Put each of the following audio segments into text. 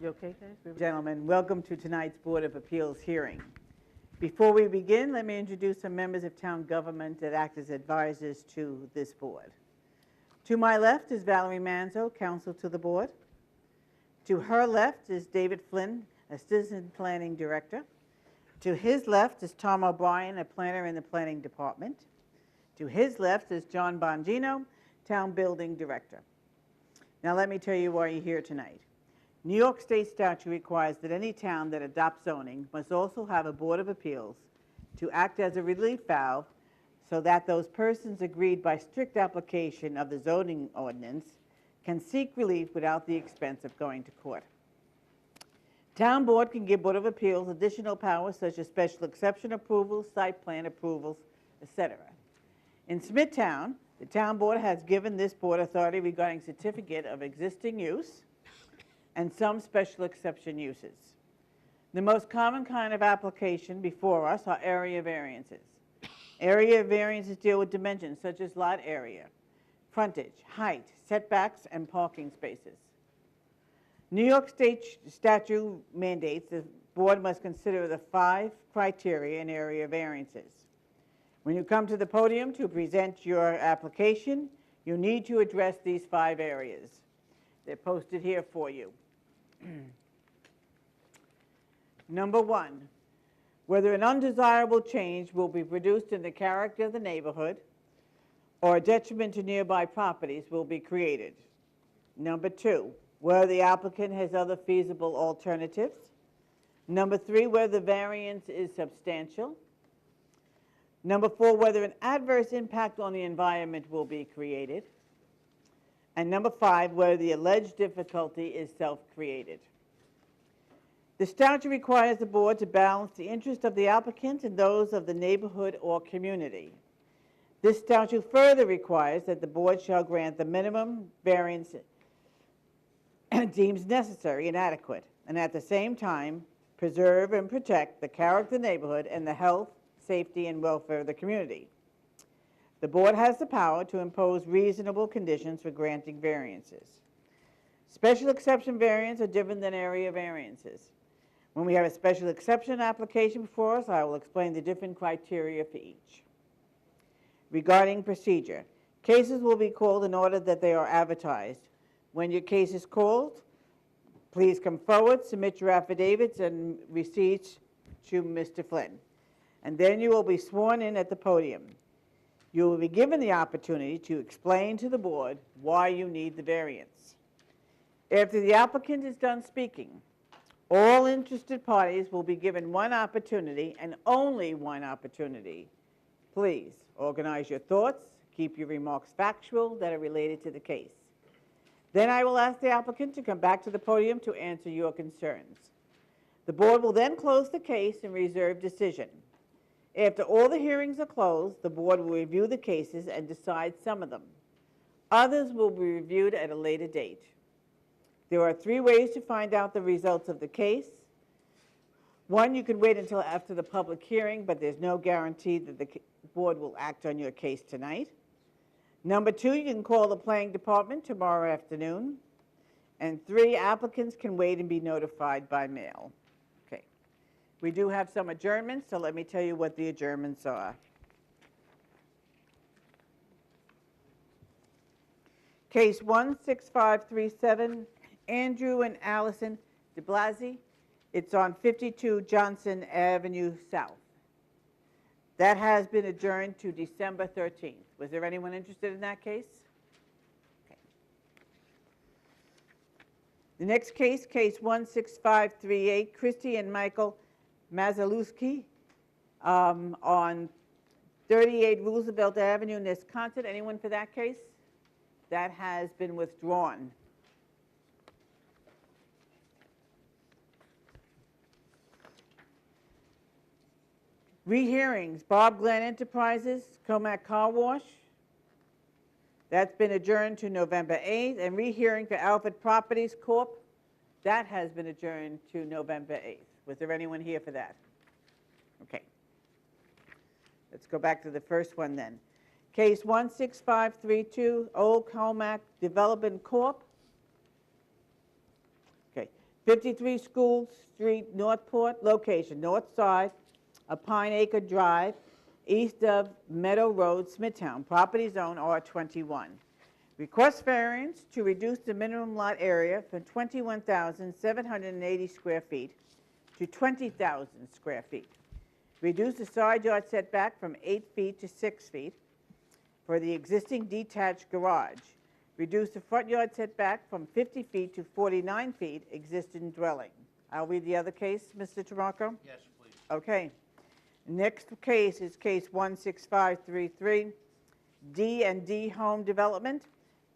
You okay, guys? Gentlemen, welcome to tonight's Board of Appeals hearing. Before we begin, let me introduce some members of town government that act as advisors to this board. To my left is Valerie Manzo, counsel to the board. To her left is David Flynn, assistant planning director. To his left is Tom O'Brien, a planner in the planning department. To his left is John Bongino, town building director. Now let me tell you why you're here tonight. New York State statute requires that any town that adopts zoning must also have a board of appeals to act as a relief valve so that those persons agreed by strict application of the zoning ordinance can seek relief without the expense of going to court. Town board can give Board of Appeals additional powers such as special exception approvals, site plan approvals, etc. In Smithtown, the town board has given this board authority regarding certificate of existing use and some special exception uses. The most common kind of application before us are area variances. Area variances deal with dimensions such as lot area, frontage, height, setbacks, and parking spaces. New York State statute mandates the board must consider the 5 criteria in area variances. When you come to the podium to present your application, you need to address these 5 areas. They're posted here for you. Number 1, whether an undesirable change will be produced in the character of the neighborhood or a detriment to nearby properties will be created. Number 2, whether the applicant has other feasible alternatives. Number 3, whether the variance is substantial. Number 4, whether an adverse impact on the environment will be created. And number 5, whether the alleged difficulty is self-created. The statute requires the board to balance the interest of the applicant and those of the neighborhood or community. This statute further requires that the board shall grant the minimum variance deems necessary and adequate, and at the same time preserve and protect the character of the neighborhood and the health, safety, and welfare of the community. The board has the power to impose reasonable conditions for granting variances. Special exception variances are different than area variances. When we have a special exception application before us, I will explain the different criteria for each. Regarding procedure, cases will be called in order that they are advertised. When your case is called, please come forward, submit your affidavits and receipts to Mr. Flynn, and then you will be sworn in at the podium. You will be given the opportunity to explain to the board why you need the variance. After the applicant is done speaking, all interested parties will be given one opportunity and only one opportunity. Please organize your thoughts, keep your remarks factual that are related to the case. Then I will ask the applicant to come back to the podium to answer your concerns. The board will then close the case and reserve decision. After all the hearings are closed, the board will review the cases and decide some of them. Others will be reviewed at a later date. There are 3 ways to find out the results of the case. 1, you can wait until after the public hearing, but there's no guarantee that the board will act on your case tonight. Number 2, you can call the planning department tomorrow afternoon. And 3, applicants can wait and be notified by mail. We do have some adjournments, so let me tell you what the adjournments are. Case 16537, Andrew and Allison de Blasi. It's on 52 Johnson Avenue South. That has been adjourned to December 13th. Was there anyone interested in that case? Okay. The next case, case 16538, Christy and Michael Mazalewski on 38 Roosevelt Avenue, Wisconsin. Anyone for that case? That has been withdrawn. Rehearings, Bob Glenn Enterprises, Comac Car Wash. That's been adjourned to November 8th. And rehearing for Alfred Properties Corp. That has been adjourned to November 8th. Was there anyone here for that? Okay. Let's go back to the first one then. Case 16532, Old Comac Development Corp. Okay. 53 School Street, Northport, location, north side of Pine Acre Drive, east of Meadow Road, Smithtown, property zone R21. Request variance to reduce the minimum lot area from 21,780 square feet to 20,000 square feet. Reduce the side yard setback from 8 feet to 6 feet for the existing detached garage. Reduce the front yard setback from 50 feet to 49 feet, existing dwelling. I'll read the other case, Mr. Tramarko. Yes, please. Okay. Next case is case 16533, D&D Home Development,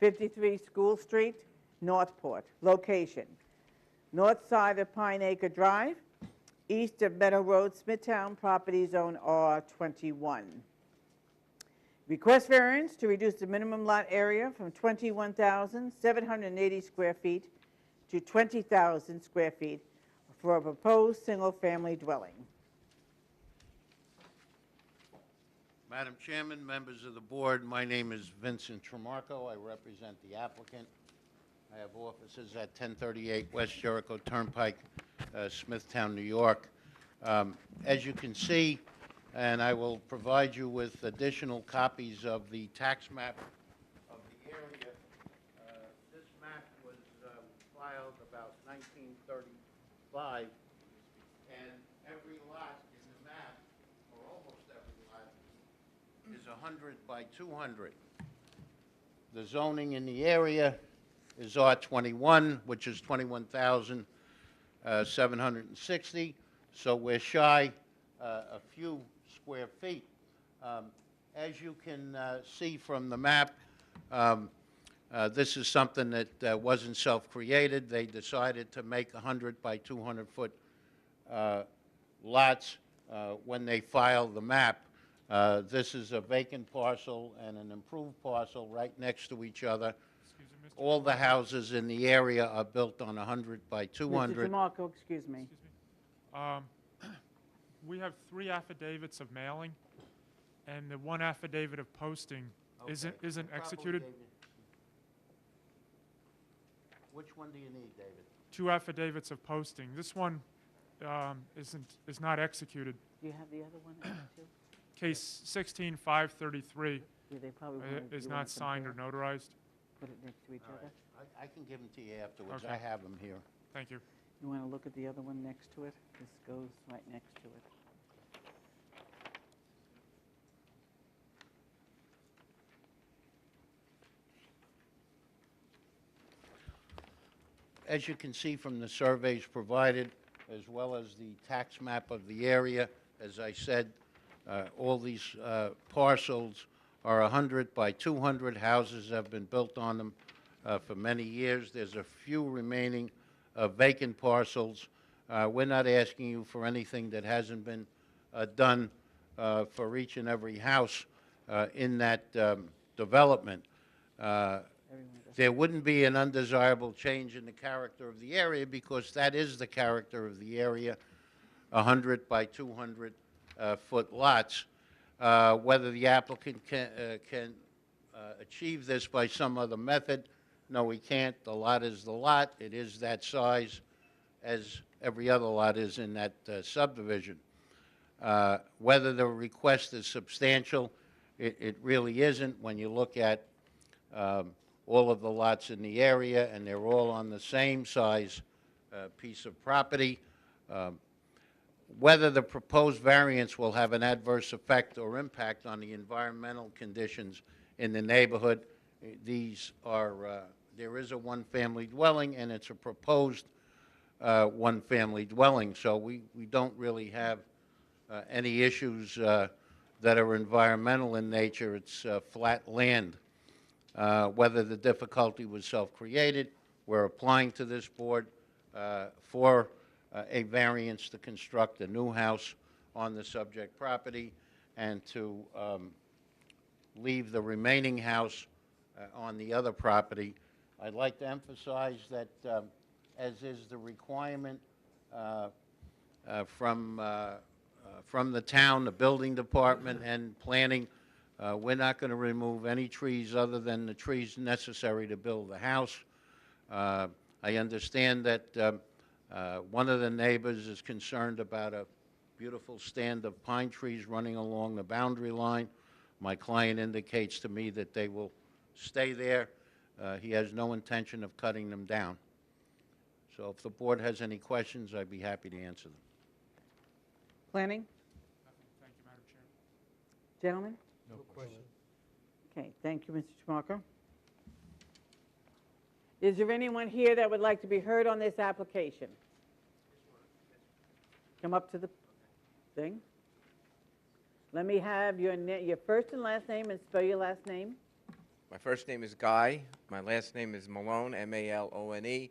53 School Street, Northport. Location, north side of Pine Acre Drive, east of Meadow Road, Smithtown, property zone R21. Request variance to reduce the minimum lot area from 21,780 square feet to 20,000 square feet for a proposed single-family dwelling. Madam Chairman, members of the board, my name is Vincent Tramarko. I represent the applicant. I have offices at 1038 West Jericho Turnpike, Smithtown, New York. As you can see, and I will provide you with additional copies of the tax map of the area. This map was filed about 1935, and every lot in the map, or almost every lot, is 100 by 200. The zoning in the area is R21, which is 21,760, so we're shy a few square feet. As you can see from the map, this is something that wasn't self-created. They decided to make 100 by 200 foot lots when they filed the map. This is a vacant parcel and an improved parcel right next to each other. All the houses in the area are built on 100 by 200. Mr. DeMarco, excuse me. We have 3 affidavits of mailing, and the 1 affidavit of posting isn't executed. Which one do you need, David? 2 affidavits of posting. This one is not executed. Do you have the other one too? Case 16533 Yeah, they probably is not signed or notarized. Put it next to each All other. right. I can give them to you afterwards. Okay. I have them here. Thank you. You want to look at the other one next to it? This goes right next to it. As you can see from the surveys provided, as well as the tax map of the area, as I said, all these parcels are 100 by 200. Houses have been built on them for many years. There's a few remaining vacant parcels. We're not asking you for anything that hasn't been done for each and every house in that development. There wouldn't be an undesirable change in the character of the area because that is the character of the area, 100 by 200 foot lots. Whether the applicant can achieve this by some other method, no, we can't. The lot is the lot. It is that size as every other lot is in that subdivision. Whether the request is substantial, it really isn't when you look at all of the lots in the area, and they're all on the same size piece of property. Whether the proposed variance will have an adverse effect or impact on the environmental conditions in the neighborhood, these are, there is a one-family dwelling, and it's a proposed one-family dwelling, so we don't really have any issues that are environmental in nature. It's flat land. Whether the difficulty was self-created, we're applying to this board for a variance to construct a new house on the subject property and to leave the remaining house on the other property. I'd like to emphasize that, as is the requirement from the town, the building department, and planning, we're not going to remove any trees other than the trees necessary to build the house. I understand that One of the neighbors is concerned about a beautiful stand of pine trees running along the boundary line. My client indicates to me that they will stay there. He has no intention of cutting them down. So if the board has any questions, I'd be happy to answer them. Planning? Thank you, Madam Chair. Gentlemen? No question. Okay, thank you, Mr. Tramarko. Is there anyone here that would like to be heard on this application? Come up to the thing. Let me have your first and last name and spell your last name. My first name is Guy. My last name is Malone, M-A-L-O-N-E.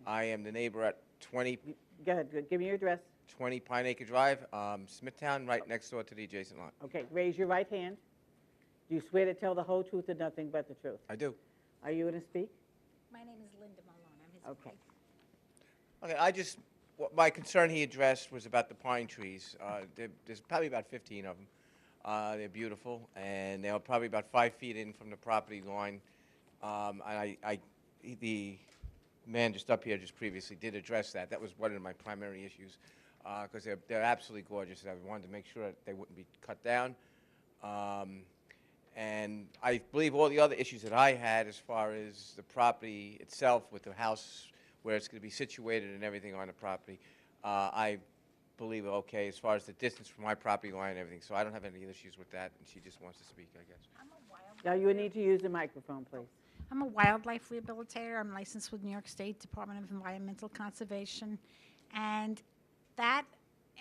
I am the neighbor at 20 Go ahead, give me your address. Pine Acre Drive, Smithtown, right next door to the adjacent lot. Okay, raise your right hand. Do you swear to tell the whole truth and nothing but the truth? I do. Are you going to speak? My name is Linda Malone. I'm his Okay. Okay, my concern he addressed was about the pine trees. There's probably about 15 of them. They're beautiful, and they're probably about 5 feet in from the property line. The man just up here just previously did address that. That was one of my primary issues, because they're absolutely gorgeous. I wanted to make sure that they wouldn't be cut down. And I believe all the other issues that I had as far as the property itself with the house, where it's going to be situated and everything on the property, I believe are okay as far as the distance from my property line and everything. So I don't have any issues with that, and she just wants to speak, I guess. Now, you would need to use the microphone, please. I'm a wildlife rehabilitator. I'm licensed with New York State Department of Environmental Conservation. And that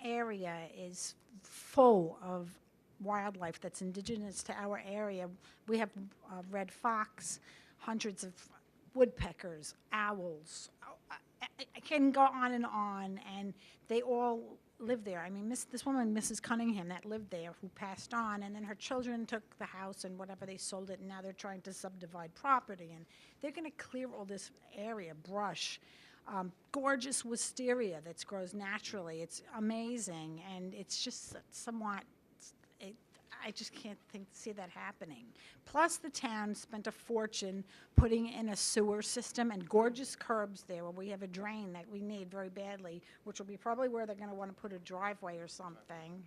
area is full of wildlife that's indigenous to our area. We have red fox, hundreds of woodpeckers, owls. I can go on, and they all live there. I mean, this woman, Mrs. Cunningham, that lived there, who passed on, and then her children took the house and whatever, they sold it, and now they're trying to subdivide property, and they're going to clear all this area, brush. Gorgeous wisteria that grows naturally. It's amazing, and it's just somewhat, I just can't see that happening. Plus, the town spent a fortune putting in a sewer system and gorgeous curbs there where we have a drain that we need very badly, which will be probably where they're going to want to put a driveway or something.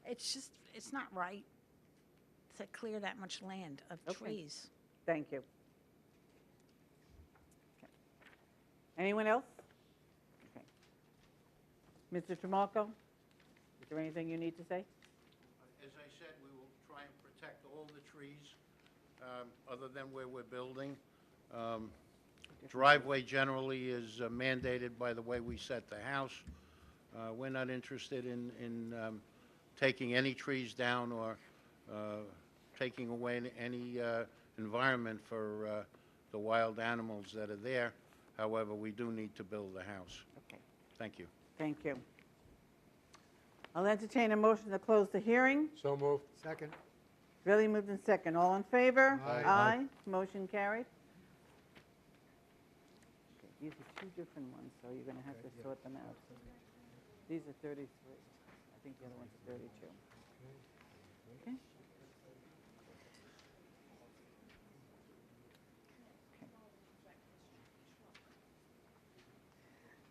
It's not right to clear that much land of trees. Thank you. Okay. Anyone else? Okay. Mr. Tramarko, is there anything you need to say? As I said, we will try and protect all the trees other than where we're building. Driveway generally is mandated by the way we set the house. We're not interested in taking any trees down or taking away any environment for the wild animals that are there. However, we do need to build the house. Okay. Thank you. Thank you. I'll entertain a motion to close the hearing. So moved. Second. Really moved in second. All in favor? Aye. Aye. Motion carried. Okay, these are two different ones, so you're going to have to sort them out. These are 33. I think the other ones are 32. Okay.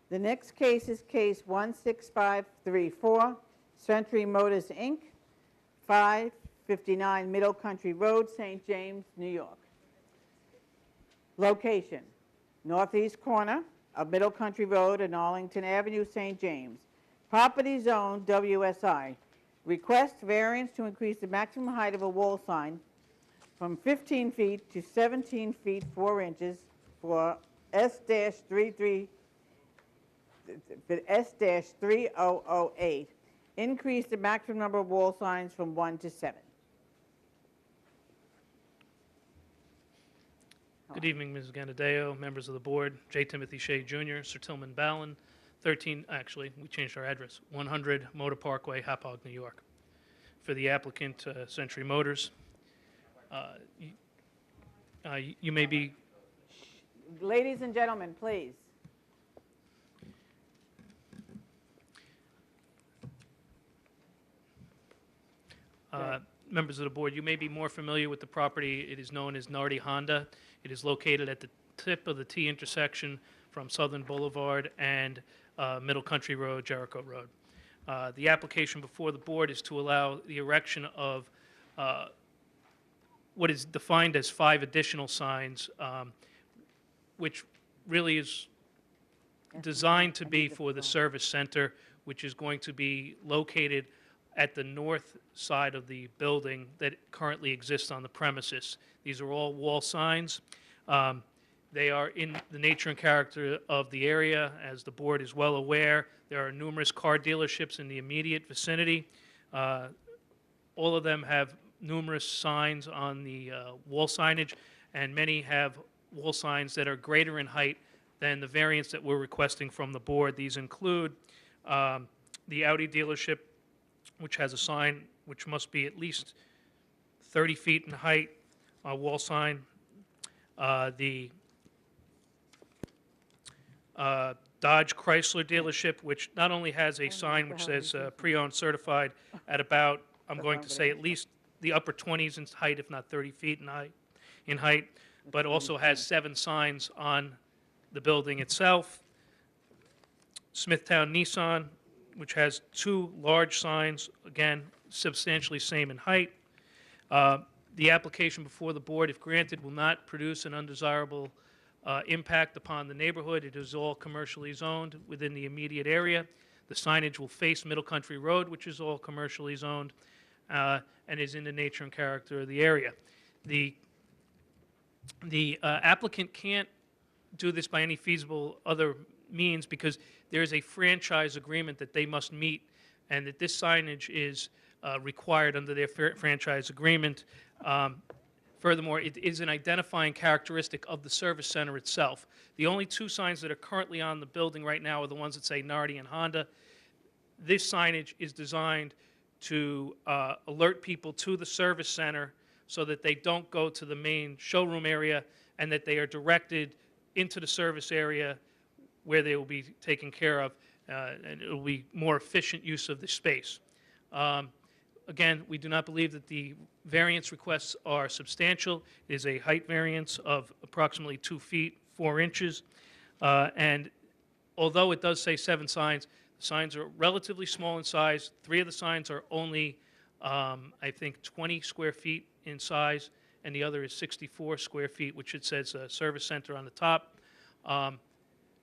The next case is case 16534, Century Motors, Inc., 559 Middle Country Road, St. James, New York. Location, northeast corner of Middle Country Road and Arlington Avenue, St. James. Property zone WSI. Request variance to increase the maximum height of a wall sign from 15 feet to 17 feet 4 inches for S-33. S-3008, increase the maximum number of wall signs from 1 to 7. Good evening, Ms. Ganadeo, members of the board, J. Timothy Shea Jr., Sir Tillman Ballin, 13, actually, we changed our address, 100 Motor Parkway, Hauppauge, New York. For the applicant, Century Motors, you may be... Ladies and gentlemen, please. Members of the board, you may be more familiar with the property. It is known as Nardi Honda. It is located at the tip of the T intersection from Southern Boulevard and Middle Country Road, Jericho Road. The application before the board is to allow the erection of what is defined as 5 additional signs, which really is designed to be for the service center, which is going to be located at the north side of the building that currently exists on the premises. These are all wall signs. They are in the nature and character of the area. As the board is well aware, there are numerous car dealerships in the immediate vicinity. All of them have numerous signs on the wall signage, and many have wall signs that are greater in height than the variance that we're requesting from the board. These include the Audi dealership, which has a sign which must be at least 30 feet in height, a wall sign. The Dodge Chrysler dealership, which not only has a sign which says pre-owned certified at about, I'm going to say at least the upper 20s in height, if not 30 feet in height, but also has 7 signs on the building itself. Smithtown Nissan, which has 2 large signs, again, substantially same in height. The application before the board, if granted, will not produce an undesirable impact upon the neighborhood. It is all commercially zoned within the immediate area. The signage will face Middle Country Road, which is all commercially zoned, and is in the nature and character of the area. The applicant can't do this by any feasible other means because there is a franchise agreement that they must meet, and that this signage is required under their franchise agreement. Furthermore, it is an identifying characteristic of the service center itself. The only 2 signs that are currently on the building right now are the ones that say Nardi and Honda. This signage is designed to alert people to the service center so that they don't go to the main showroom area and that they are directed into the service area where they will be taken care of, and it will be more efficient use of the space. Again, we do not believe that the variance requests are substantial. It is a height variance of approximately 2 feet, 4 inches. And although it does say 7 signs, the signs are relatively small in size. 3 of the signs are only, I think, 20 square feet in size, and the other is 64 square feet, which it says service center on the top.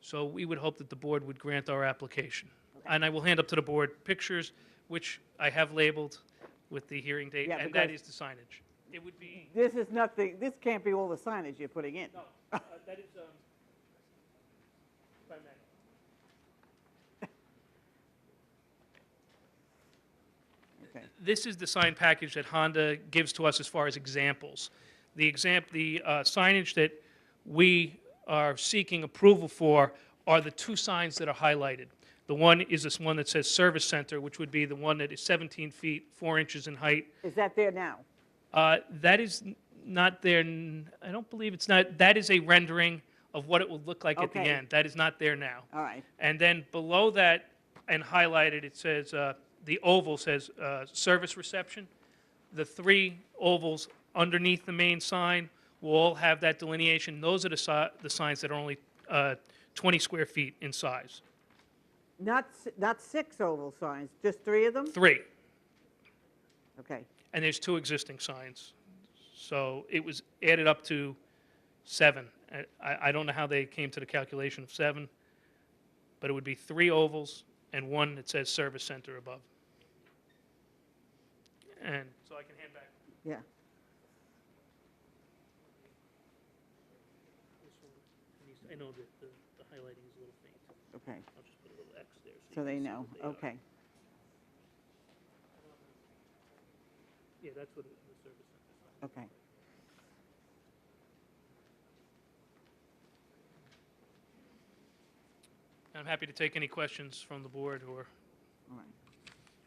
So we would hope that the board would grant our application. Okay. And I will hand up to the board pictures, which I have labeled with the hearing date, Yeah, and that is the signage. It would be... This is nothing, this can't be all the signage you're putting in. No, that is... if I may. Okay. This is the sign package that Honda gives to us as far as examples. The signage that we are seeking approval for are the 2 signs that are highlighted. The one is this one that says Service Center, which would be the one that is 17 feet, 4 inches in height. Is that there now? That is not there. I don't believe it's not. That is a rendering of what it will look like at the Okay. end. That is not there now. All right. And then below that, and highlighted, it says, the oval says Service Reception. The 3 ovals underneath the main sign will all have that delineation. Those are the signs that are only 20 square feet in size. Not 6 oval signs, just 3 of them? 3. Okay. And there's 2 existing signs. So it was added up to 7. I don't know how they came to the calculation of 7, but it would be 3 ovals and 1 that says Service Center above. And so I can hand back. Yeah. I know that the highlighting is a little faint. Okay. I'll just put a little X there. So they you can see know. what they are. Okay. Yeah, that's what the Service Center is. Okay. I'm happy to take any questions from the board or All right.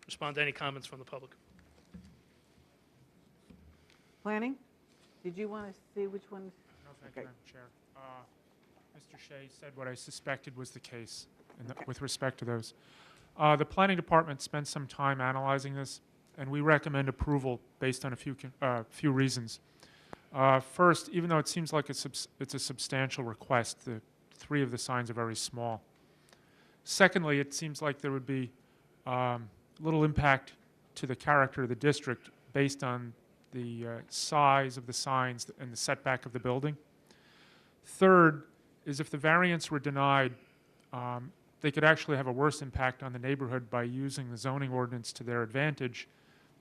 respond to any comments from the public. Planning? Did you want to see which ones? No, thank Okay. you, Madam Chair. Mr. Shea said what I suspected was the case Okay. with respect to those. The planning department spent some time analyzing this, and we recommend approval based on a few reasons. First, even though it seems like it's a substantial request, the 3 of the signs are very small. Secondly, it seems like there would be little impact to the character of the district based on the size of the signs and the setback of the building. Third is if the variance were denied, they could actually have a worse impact on the neighborhood by using the zoning ordinance to their advantage,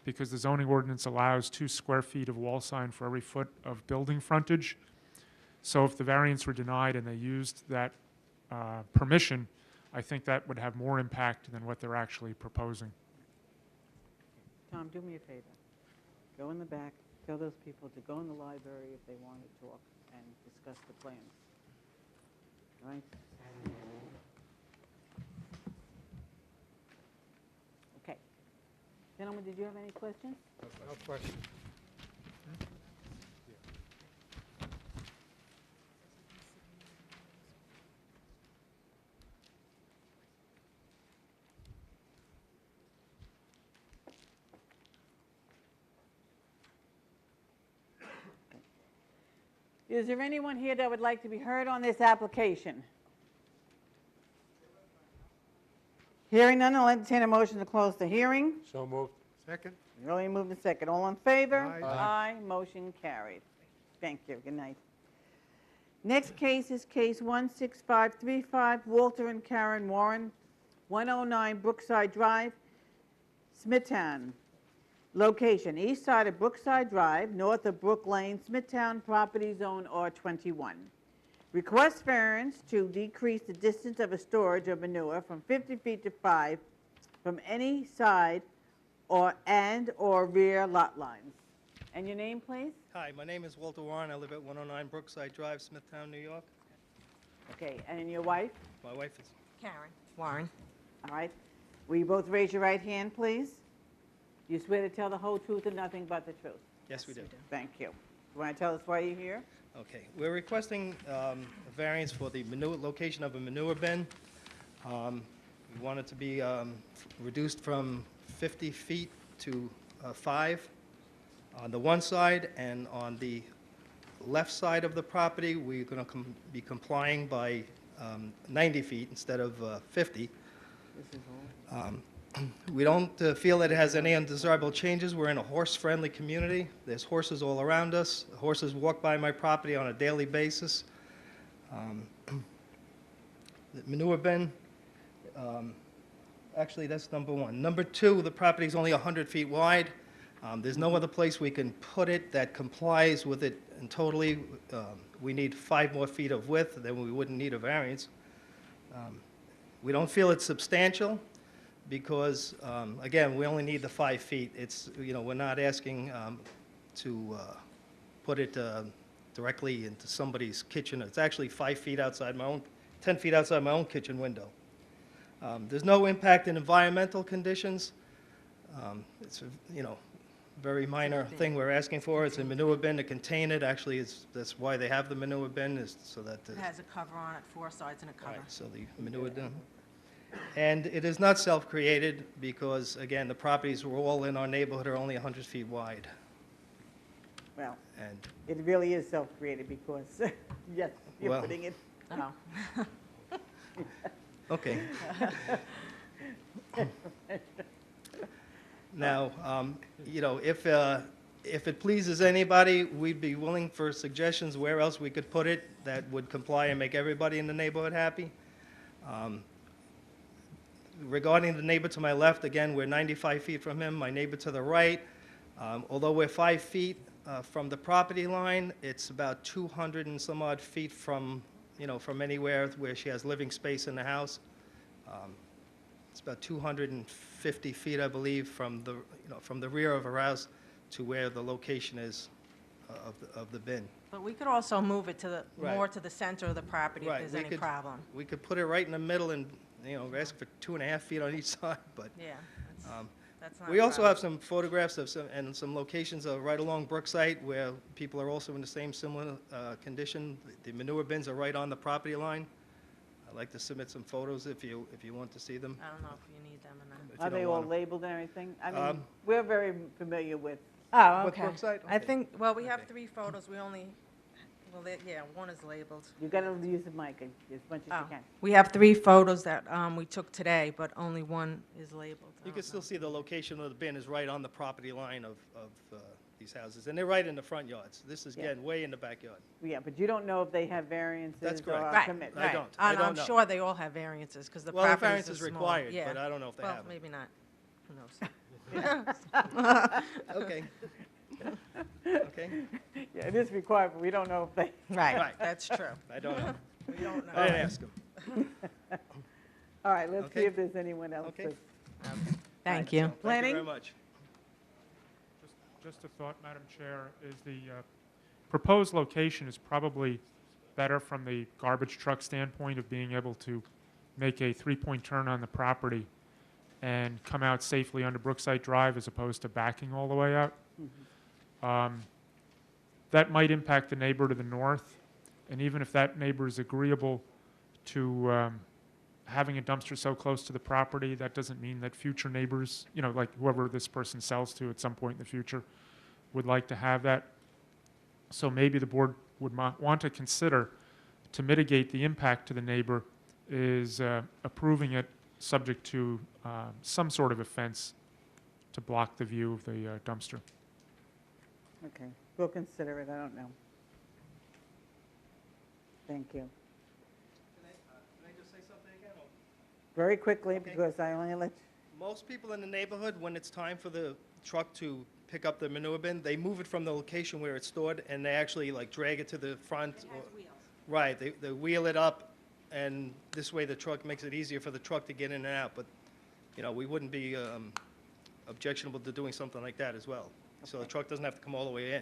because the zoning ordinance allows 2 square feet of wall sign for every foot of building frontage. So if the variance were denied and they used that permission, I think that would have more impact than what they're actually proposing. Tom, do me a favor. Go in the back, tell those people to go in the library if they want to talk and discuss the plans. All right? Okay. Gentlemen, did you have any questions? No question. Is there anyone here that would like to be heard on this application? Hearing none, I'll entertain a motion to close the hearing. So moved. Second? Really moved in second. All in favor? Aye. Aye. Motion carried. Thank you. Good night. Next case is case 16535, Walter and Karen Warren, 109 Brookside Drive, Smithtown. Location, east side of Brookside Drive, north of Brook Lane, Smithtown, property zone R21. Request variance to decrease the distance of a storage of manure from 50 feet to 5 from any side or rear lot lines. And your name, please? Hi, my name is Walter Warren. I live at 109 Brookside Drive, Smithtown, New York. Okay, and your wife? My wife is... Karen Warren. All right. Will you both raise your right hand, please? You swear to tell the whole truth and nothing but the truth? Yes, we do. Thank you. You want to tell us why you're here? Okay, we're requesting a variance for the manure, location of a manure bin. We want it to be reduced from 50 feet to 5 on the one side, and on the left side of the property, we're going to be complying by 90 feet instead of 50. This is all. We don't feel that it has any undesirable changes. We're in a horse-friendly community. There's horses all around us. Horses walk by my property on a daily basis. The manure bin, actually, that's number one. Number two, the property is only 100 feet wide. There's no other place we can put it that complies with it, and totally, we need 5 more feet of width, then we wouldn't need a variance. We don't feel it's substantial, because, again, we only need the 5 feet. It's, we're not asking to put it directly into somebody's kitchen. It's actually 5 feet outside my own, 10 feet outside my own kitchen window. There's no impact in environmental conditions. It's a, very minor thing we're asking for. It's a manure bin to contain it. Actually, that's why they have the manure bin, is so that... It has a cover on it, 4 sides and a cover. Right, so the manure bin. And it is not self-created because, again, the properties were all in our neighborhood are only 100 feet wide. Well, And, it really is self-created because, yes, you're Well- putting it. Oh. okay. Now, if it pleases anybody, we'd be willing for suggestions where else we could put it that would comply and make everybody in the neighborhood happy. Regarding the neighbor to my left, again, we're 95 feet from him. My neighbor to the right, although we're 5 feet from the property line, it's about 200 and some odd feet from, from anywhere where she has living space in the house. It's about 250 feet, I believe, from the rear of her house to where the location is of the bin. But we could also move it to the, Right. more to the center of the property if Right, there's we any could- problem. We could put it right in the middle and, ask for 2.5 feet on each side, but Yeah, that's not a we also problem. have some photographs of some locations right along Brookside where people are also in the same similar condition. The manure bins are right on the property line. I'd like to submit some photos if you want to see them. I don't know if you need them or not. if you Are they don't all want 'em. labeled and everything? I mean, Um, we're very familiar with, Oh, With okay. Brookside? I Okay. think, well, we have Okay. 3 photos. We only Well, yeah, one is labeled. You got to use the mic as much as you Oh, can. we have 3 photos that we took today, but only one is labeled. I You don't can still know. see the location of the bin is right on the property line of these houses, and they're right in the front yards. This is, Yeah. again, way in the backyard. Yeah, but you don't know if they have variances That's or correct. Right, permits. I right. don't. And I I'm don't know. sure they all have variances, because the Well, the properties variance are is small. required, Yeah. but I don't know if they Well, have them. maybe not. Who knows? Okay. Okay, Yeah, it is required, but we don't know if they, Right, Right. that's true. I don't know. We don't I didn't know. ask them. all right, let's see Okay. if there's anyone else. Okay. that's- Thank you. Thank you Planning? very much. Just a thought, Madam Chair, is the proposed location is probably better from the garbage truck standpoint of being able to make a three-point turn on the property and come out safely onto Brookside Drive as opposed to backing all the way out. That might impact the neighbor to the north, and even if that neighbor is agreeable to having a dumpster so close to the property, that doesn't mean that future neighbors, you know, like whoever this person sells to at some point in the future, would like to have that. So maybe the board would want to consider, to mitigate the impact to the neighbor, is approving it subject to some sort of a fence to block the view of the dumpster. Okay, we'll consider it, I don't know. Thank you. Can I just say something again? or- Very quickly, Okay. because I only let, Most people in the neighborhood, when it's time for the truck to pick up the manure bin, they move it from the location where it's stored, and they actually like drag it to the front. Right, they wheel it up, and this way the truck makes it easier for the truck to get in and out. But, you know, we wouldn't be objectionable to doing something like that as well. So the truck doesn't have to come all the way in.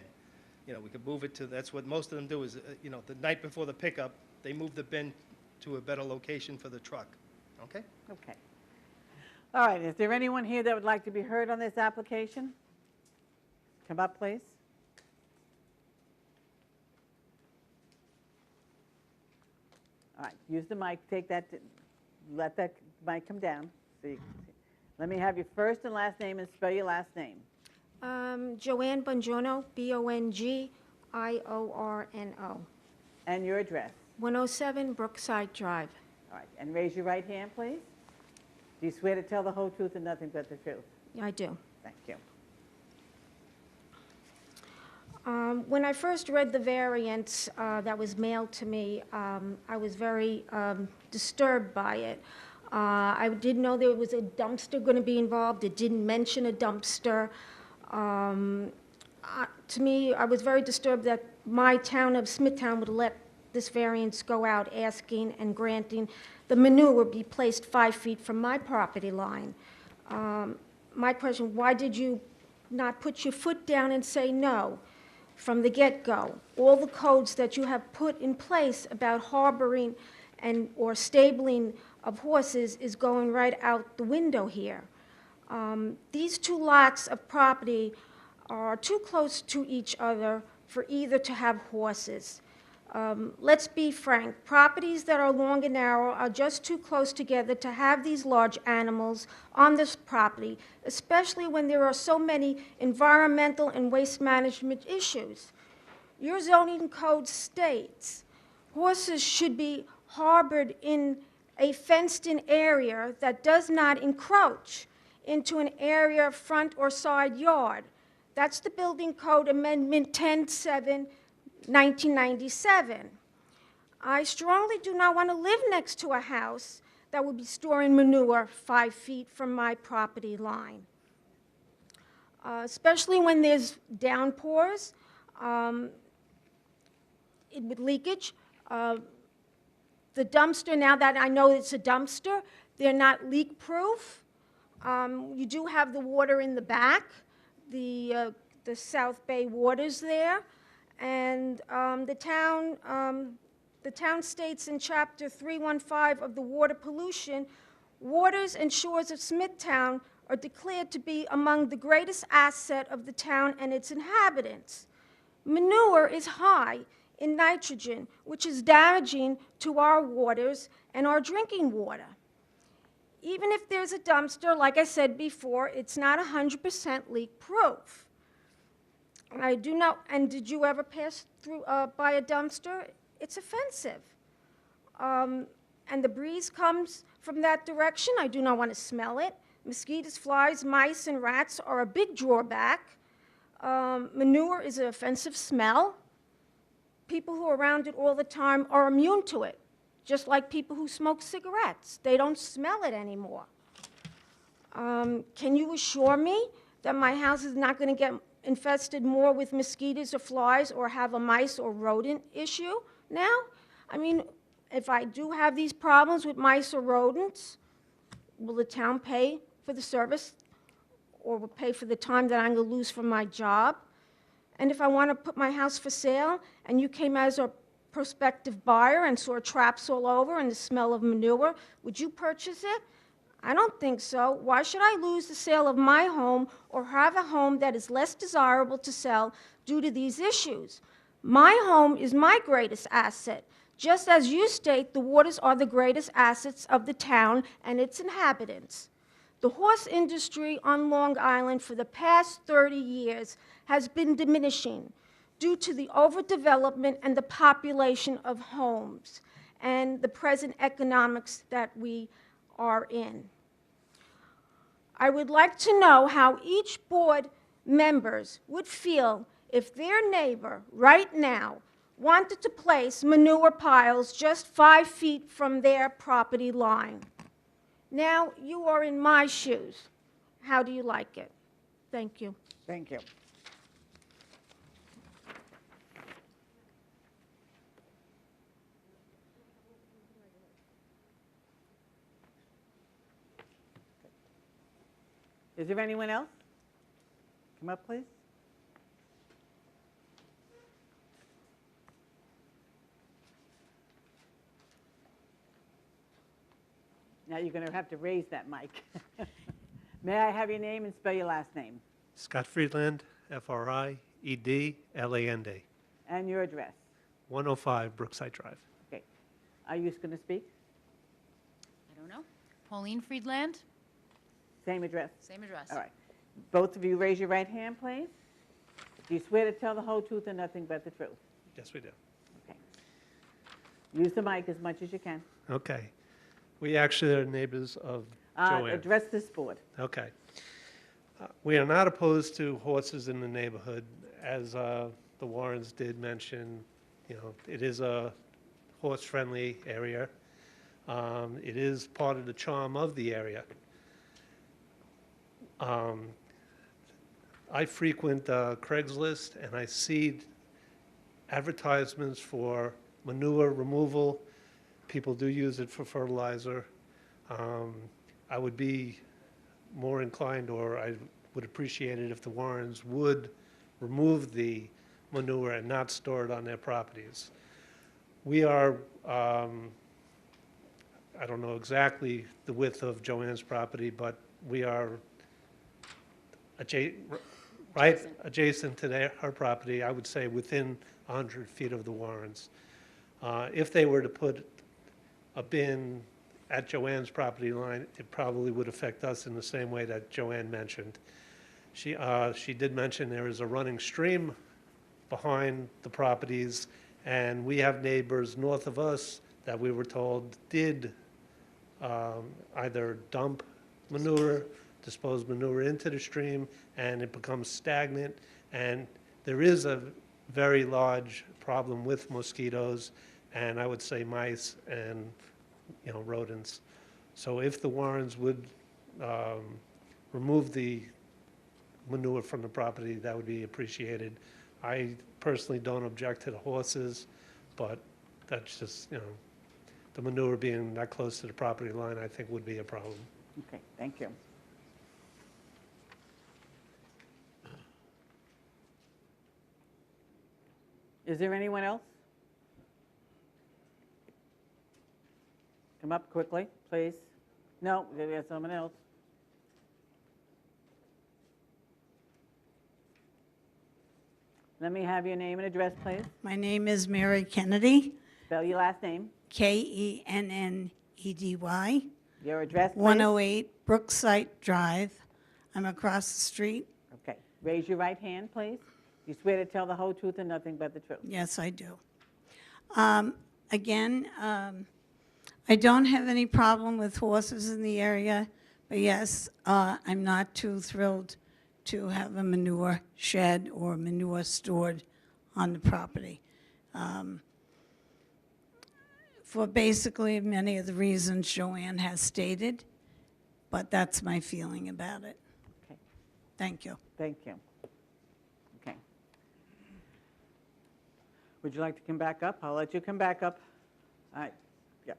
You know, we could move it to, that's what most of them do is, you know, the night before the pickup, they move the bin to a better location for the truck. Okay? okay. All right, is there anyone here that would like to be heard on this application? Come up, please. All right, use the mic, take that, let that mic come down. So you can see. Let me have your first and last name and spell your last name. Joanne Bongiorno, Bongiorno. And your address. 107 Brookside Drive. All right, and raise your right hand, please. Do you swear to tell the whole truth and nothing but the truth? I do. Thank you. When I first read the variance that was mailed to me, I was very disturbed by it. I didn't know there was a dumpster going to be involved. It didn't mention a dumpster. To me, I was very disturbed that my town of Smithtown would let this variance go out, asking and granting the manure be placed 5 feet from my property line. My question, why did you not put your foot down and say no from the get-go? All the codes that you have put in place about harboring or stabling of horses is going right out the window here. These two lots of property are too close to each other for either to have horses. Let's be frank, properties that are long and narrow are just too close together to have these large animals on this property, especially when there are so many environmental and waste management issues. Your zoning code states horses should be harbored in a fenced-in area that does not encroach into an area front or side yard. That's the Building Code Amendment 10-7, 1997. I strongly do not want to live next to a house that would be storing manure 5 feet from my property line. Especially when there's downpours, with leakage. The dumpster, now that I know it's a dumpster, they're not leak-proof. You do have the water in the back, the South Bay waters there, and the town states in Chapter 315 of the Water Pollution, waters and shores of Smithtown are declared to be among the greatest asset of the town and its inhabitants. Manure is high in nitrogen, which is damaging to our waters and our drinking water. Even if there's a dumpster, like I said before, it's not 100% leak-proof. I do not, and did you ever pass through, by a dumpster? It's offensive. And the breeze comes from that direction. I do not want to smell it. Mosquitoes, flies, mice, and rats are a big drawback. Manure is an offensive smell. People who are around it all the time are immune to it, just like people who smoke cigarettes. They don't smell it anymore. Can you assure me that my house is not going to get infested more with mosquitoes or flies or have a mice or rodent issue now? I mean, if I do have these problems with mice or rodents, will the town pay for the service or will pay for the time that I'm going to lose from my job? And if I want to put my house for sale and you came as a prospective buyer and saw traps all over and the smell of manure, would you purchase it? I don't think so. Why should I lose the sale of my home or have a home that is less desirable to sell due to these issues? My home is my greatest asset. Just as you state, the waters are the greatest assets of the town and its inhabitants. The horse industry on Long Island for the past 30 years has been diminishing due to the overdevelopment and the population of homes and the present economics that we are in. I would like to know how each board members would feel if their neighbor right now wanted to place manure piles just 5 feet from their property line. Now, you are in my shoes. How do you like it? Thank you. Thank you. Is there anyone else? Come up, please. Now you're going to have to raise that mic. May I have your name and spell your last name? Scott Friedland, Friedland, And your address? 105 Brookside Drive. Okay. Are you going to speak? I don't know. Pauline Friedland, Same address? same address. All right. Both of you raise your right hand, please. Do you swear to tell the whole truth and nothing but the truth? Yes, we do. Okay. Use the mic as much as you can. Okay. We actually are neighbors of Joanne. Address this board. Okay. We are not opposed to horses in the neighborhood. As the Warrens did mention, you know, it is a horse-friendly area. It is part of the charm of the area. I frequent Craigslist and I see advertisements for manure removal. People do use it for fertilizer. I would be more inclined, or I would appreciate it if the Warrens would remove the manure and not store it on their properties. We are, I don't know exactly the width of Joanne's property, but we are adjacent to her property, I would say within 100 feet of the Warrens. If they were to put a bin at Joanne's property line, it probably would affect us in the same way that Joanne mentioned. She did mention there is a running stream behind the properties, and we have neighbors north of us that we were told did either dump manure, dispose manure into the stream, and it becomes stagnant. And there is a very large problem with mosquitoes, and I would say mice and, you know, rodents. So if the Warrens would remove the manure from the property, that would be appreciated. I personally don't object to the horses, but that's just, you know, the manure being that close to the property line, I think would be a problem. Okay, thank you. Is there anyone else? Come up quickly, please. No, there's someone else. Let me have your name and address, please. My name is Mary Kennedy, Spell your last name. Kennedy. Your address, please. 108 Brookside Drive. I'm across the street. Okay. Raise your right hand, please. You swear to tell the whole truth and nothing but the truth? Yes, I do. Again, I don't have any problem with horses in the area, but yes, I'm not too thrilled to have a manure shed or manure stored on the property. For basically many of the reasons Joanne has stated, but that's my feeling about it. Okay. Thank you. Thank you. Okay. Would you like to come back up? I'll let you come back up. All right. Yeah.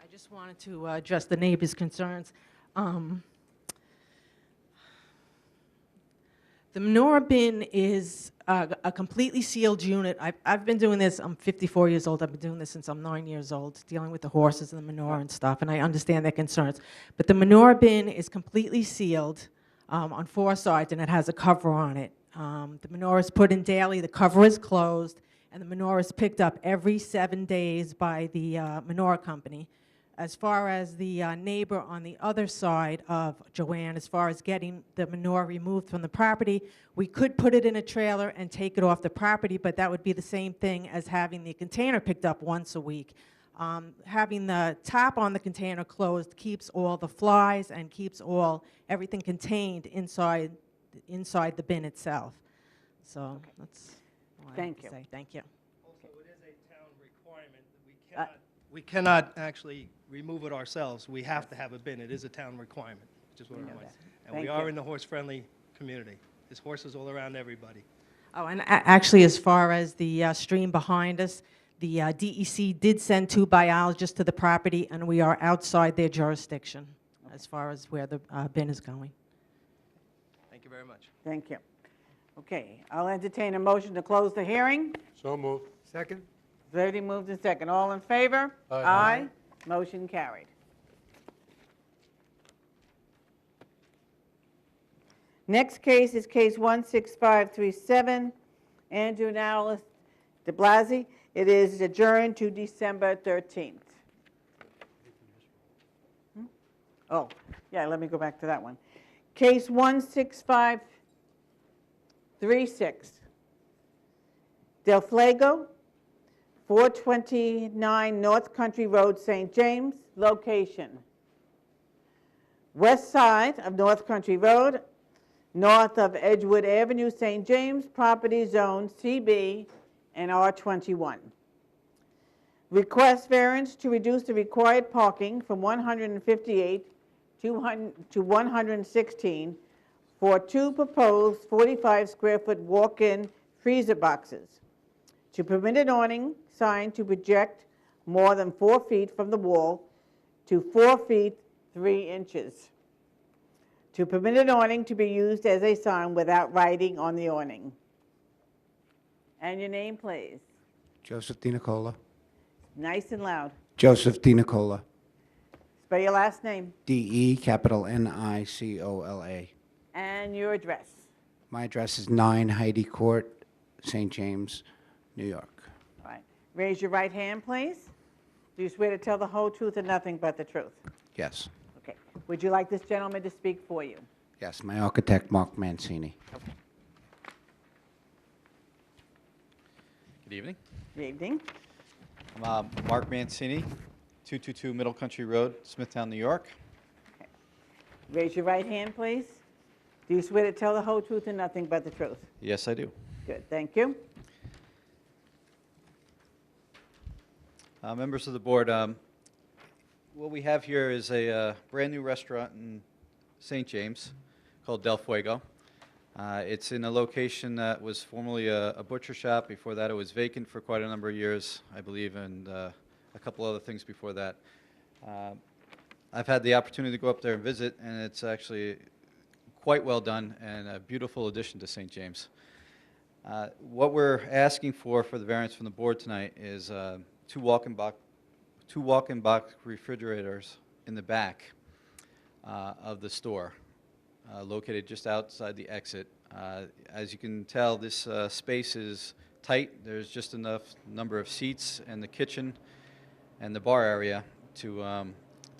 I just wanted to address the neighbors' concerns. The manure bin is a completely sealed unit. I've been doing this, I'm 54 years old, I've been doing this since I'm 9 years old, dealing with the horses and the manure and stuff, and I understand their concerns. But the manure bin is completely sealed on 4 sides, and it has a cover on it. The manure is put in daily, the cover is closed, and the manure is picked up every 7 days by the manure company. As far as the neighbor on the other side of Joanne, as far as getting the manure removed from the property, we could put it in a trailer and take it off the property, but that would be the same thing as having the container picked up once a week. Having the top on the container closed keeps all the flies and keeps everything contained inside the bin itself. So that's all I have to say. Thank you. Also, it is a town requirement. We cannot actually remove it ourselves. We have to have a bin. It is a town requirement, just what I want. And we are in the horse-friendly community. There's horses all around everybody. Oh, and actually, as far as the stream behind us, the DEC did send 2 biologists to the property, and we are outside their jurisdiction as far as where the bin is going. Thank you very much. Thank you. Okay, I'll entertain a motion to close the hearing. So moved. Second? Already moved and second. All in favor? Aye. Motion carried. Next case is case 16537, Andrew and Alice de Blasi. It is adjourned to December 13th. Oh, yeah, let me go back to that one. Case 16536, Del Flago, 429 North Country Road, St. James. Location: west side of North Country Road, north of Edgewood Avenue, St. James. Property zone CB and R21. Request variance to reduce the required parking from 158 to 116 for 2 proposed 45-square-foot walk-in freezer boxes. To permit an awning sign to project more than 4 feet from the wall to 4 feet 3 inches. To permit an awning to be used as a sign without writing on the awning. And your name, please. Joseph DiNicola. Nice and loud. Joseph DiNicola. Spell your last name. DeNicola. And your address. My address is 9 Heidi Court, St. James, New York. All right. Raise your right hand, please. Do you swear to tell the whole truth and nothing but the truth? Yes. Okay. Would you like this gentleman to speak for you? Yes, my architect, Mark Mancini. Okay. Good evening. Good evening. I'm Mark Mancini, 222 Middle Country Road, Smithtown, New York. Okay. Raise your right hand, please. Do you swear to tell the whole truth and nothing but the truth? Yes, I do. Good. Thank you. Members of the board, what we have here is a brand-new restaurant in St. James called Del Fuego. It's in a location that was formerly a butcher shop. Before that, it was vacant for quite a number of years, I believe, and a couple other things before that. I've had the opportunity to go up there and visit, and it's actually quite well done and a beautiful addition to St. James. What we're asking for the variance from the board tonight is 2 walk-in box refrigerators in the back of the store, located just outside the exit. As you can tell, this space is tight. There's just enough number of seats and the kitchen and the bar area to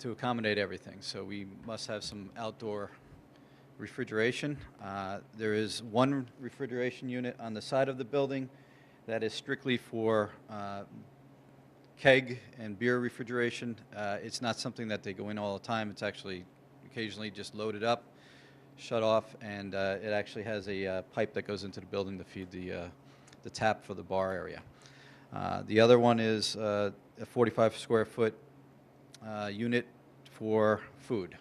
accommodate everything. So we must have some outdoor refrigeration. There is one refrigeration unit on the side of the building that is strictly for keg and beer refrigeration. It's not something that they go in all the time. It's actually occasionally just loaded up, shut off, and it actually has a pipe that goes into the building to feed the tap for the bar area. The other one is a 45 square foot unit for food.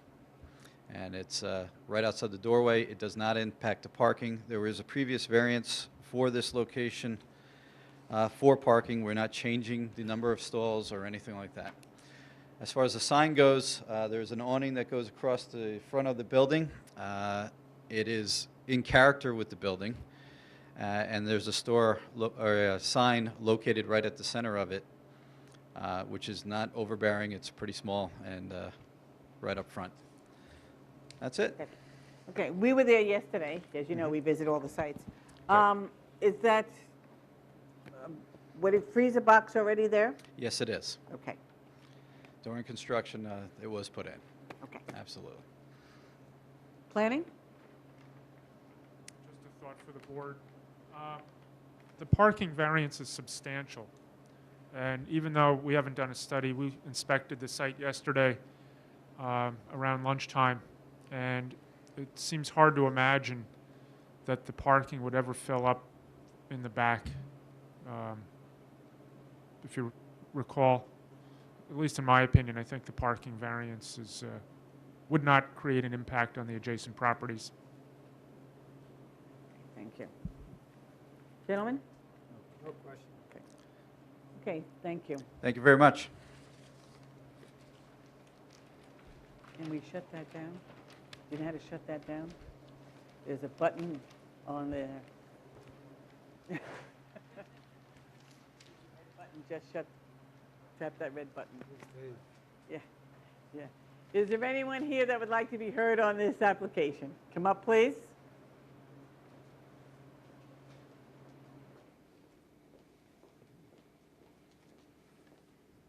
And it's right outside the doorway. It does not impact the parking. There is a previous variance for this location for parking. We're not changing the number of stalls or anything like that. As far as the sign goes, there's an awning that goes across the front of the building. It is in character with the building. And there's a store or a sign located right at the center of it, which is not overbearing. It's pretty small and right up front. That's it. Okay, we were there yesterday. As you know, we visit all the sites. Is that, what, is freezer box already there? Yes, it is. Okay. During construction, it was put in. Okay. Absolutely. Planning? Just a thought for the board. The parking variance is substantial. And even though we haven't done a study, we inspected the site yesterday around lunchtime. And it seems hard to imagine that the parking would ever fill up in the back. If you recall, at least in my opinion, I think the parking variance would not create an impact on the adjacent properties. Thank you. Gentlemen? No question. Okay, thank you. Thank you very much. Can we shut that down? Do you know how to shut that down? There's a button on there. Button, just tap that red button. Yeah, yeah. Is there anyone here that would like to be heard on this application? Come up, please.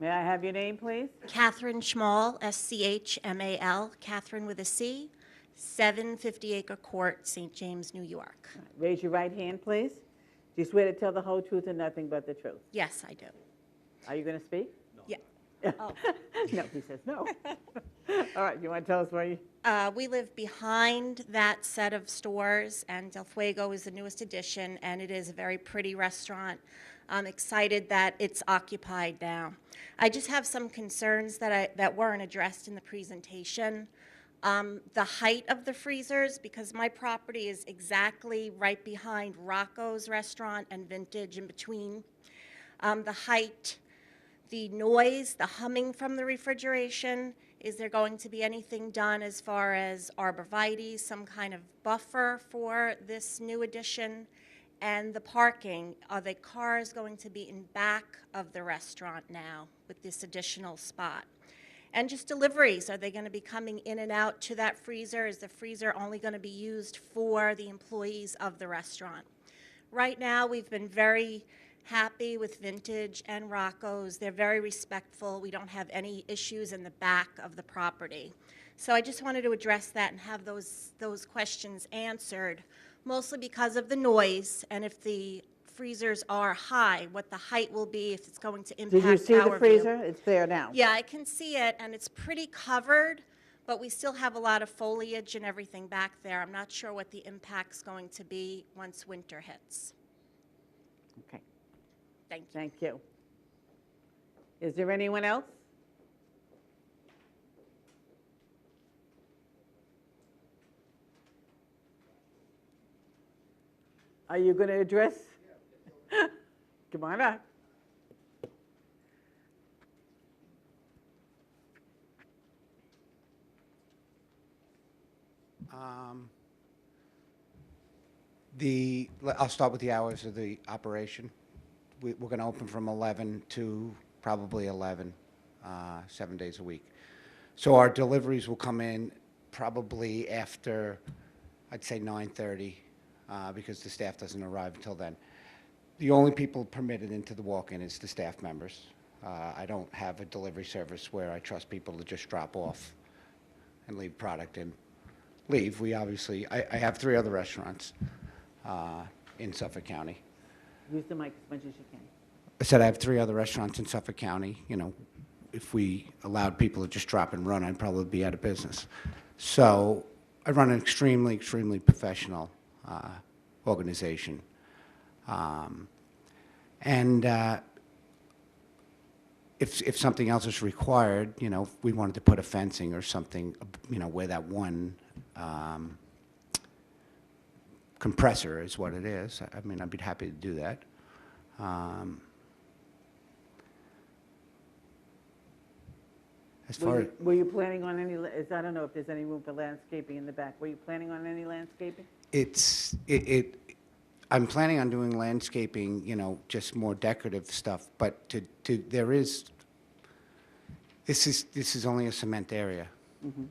May I have your name, please? Catherine Schmal, S-C-H-M-A-L, Catherine with a C, 750 Acre Court, St. James, New York. Raise your right hand, please. Do you swear to tell the whole truth and nothing but the truth? Yes, I do. Are you going to speak? Yeah. Oh. No, he says no. All right, you want to tell us where you... We live behind that set of stores, and Del Fuego is the newest addition, and it is a very pretty restaurant. I'm excited that it's occupied now. I just have some concerns that weren't addressed in the presentation. The height of the freezers, because my property is exactly right behind Rocco's Restaurant and Vintage in between. The height, the noise, the humming from the refrigeration. Is there going to be anything done as far as arborvitae, some kind of buffer for this new addition? And the parking, are the cars going to be in back of the restaurant now with this additional spot? And just deliveries, are they going to be coming in and out to that freezer? Is the freezer only going to be used for the employees of the restaurant? Right now, we've been very happy with Vintage and Rocco's. They're very respectful. We don't have any issues in the back of the property. So I just wanted to address that and have those questions answered, mostly because of the noise and if the freezers are high, what the height will be, if it's going to impact Did you see the our freezer? view. It's there now. Yeah, I can see it, and it's pretty covered, but we still have a lot of foliage and everything back there. I'm not sure what the impact's going to be once winter hits. Okay. Thank you. Thank you. Is there anyone else? Are you going to address? Come on up. I'll start with the hours of the operation. We're going to open from 11 to probably 11, 7 days a week. So our deliveries will come in probably after, I'd say 9:30, because the staff doesn't arrive until then. The only people permitted into the walk-in is the staff members. I don't have a delivery service where I trust people to just drop off and leave product in. leave. We obviously, I have 3 other restaurants in Suffolk County. Use the mic as much as you can. I said I have 3 other restaurants in Suffolk County. You know, if we allowed people to just drop and run, I'd probably be out of business. So I run an extremely, extremely professional organization. And if something else is required, you know, if we wanted to put a fencing or something, you know, where that one compressor is what it is, I mean, I'd be happy to do that. As far Were you planning on any, I don't know if there's any room for landscaping in the back. Were you planning on any landscaping? I'm planning on doing landscaping, you know, just more decorative stuff, but this is only a cement area. Mm-hmm.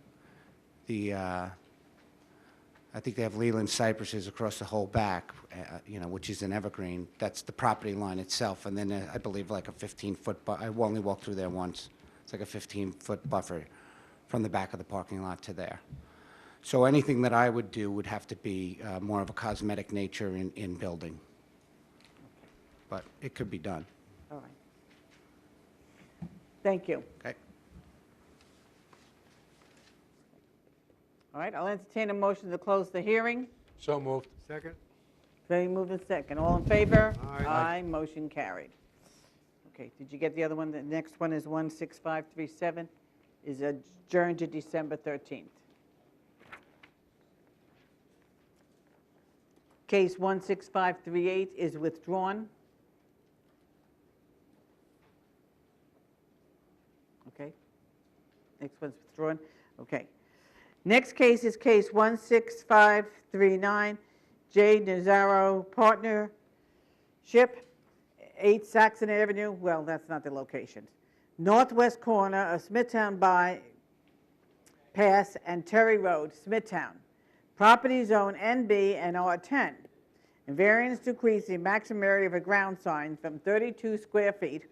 I think they have Leland cypresses across the whole back, you know, which is an evergreen. That's the property line itself, and then I believe like a 15-foot, I only walked through there once. It's like a 15-foot buffer from the back of the parking lot to there. So anything that I would do would have to be more of a cosmetic nature in building. But it could be done. All right. Thank you. Okay. All right, I'll entertain a motion to close the hearing. So moved. Second? Very moved and second. All in favor? Aye. Aye, motion carried. Okay, did you get the other one? The next one is 16537, is adjourned to December 13th. Case 16538 is withdrawn. Okay. Next one's withdrawn. Okay. Next case is case 16539, J. Nazaro Partnership, 8 Saxon Avenue. Well, that's not the location. Northwest corner of Smithtown Bypass and Terry Road, Smithtown. Property zone NB and R10. And variance to increase the maximum area of a ground sign from 32 square feet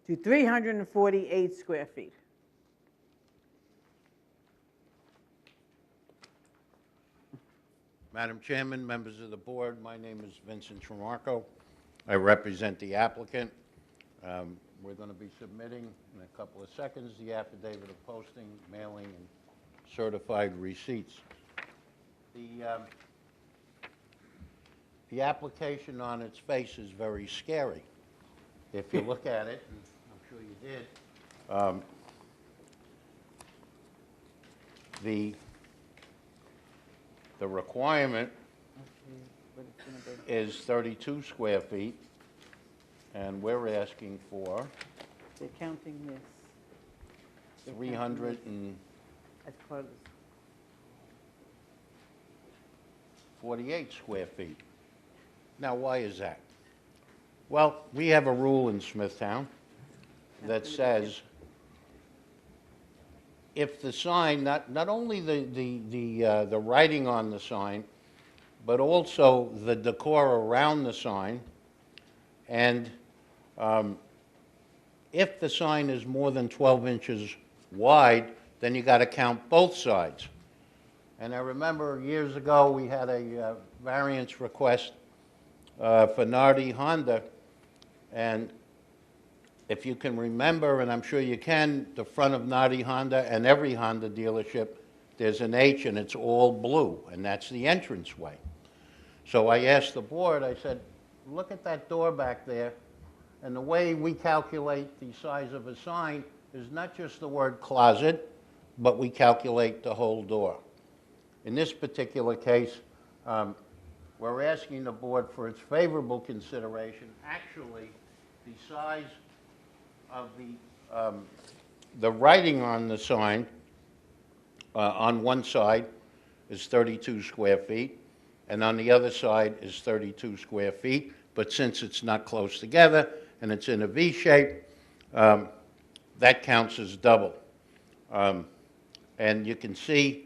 to 348 square feet. Madam Chairman, members of the board, my name is Vincent Tremarco. I represent the applicant. We're going to be submitting in a couple of seconds the affidavit of posting, mailing, and certified receipts. The application on its face is very scary. If you look at it, and I'm sure you did, the requirement is 32 square feet, and we're asking for They're counting this. 348 As part of square feet. Now, why is that? Well, we have a rule in Smithtown that says if the sign, not only the writing on the sign, but also the decor around the sign, and if the sign is more than 12 inches wide, then you got to count both sides. And I remember years ago we had a variance request for Nardi Honda, and if you can remember, and I'm sure you can, the front of Nardi Honda and every Honda dealership, there's an H and it's all blue, and that's the entranceway. So I asked the board, I said, look at that door back there, and the way we calculate the size of a sign is not just the word closet, but we calculate the whole door. In this particular case, we're asking the board for its favorable consideration. Actually, the size of the writing on the sign on one side is 32 square feet, and on the other side is 32 square feet. But since it's not close together and it's in a V shape, that counts as double. And you can see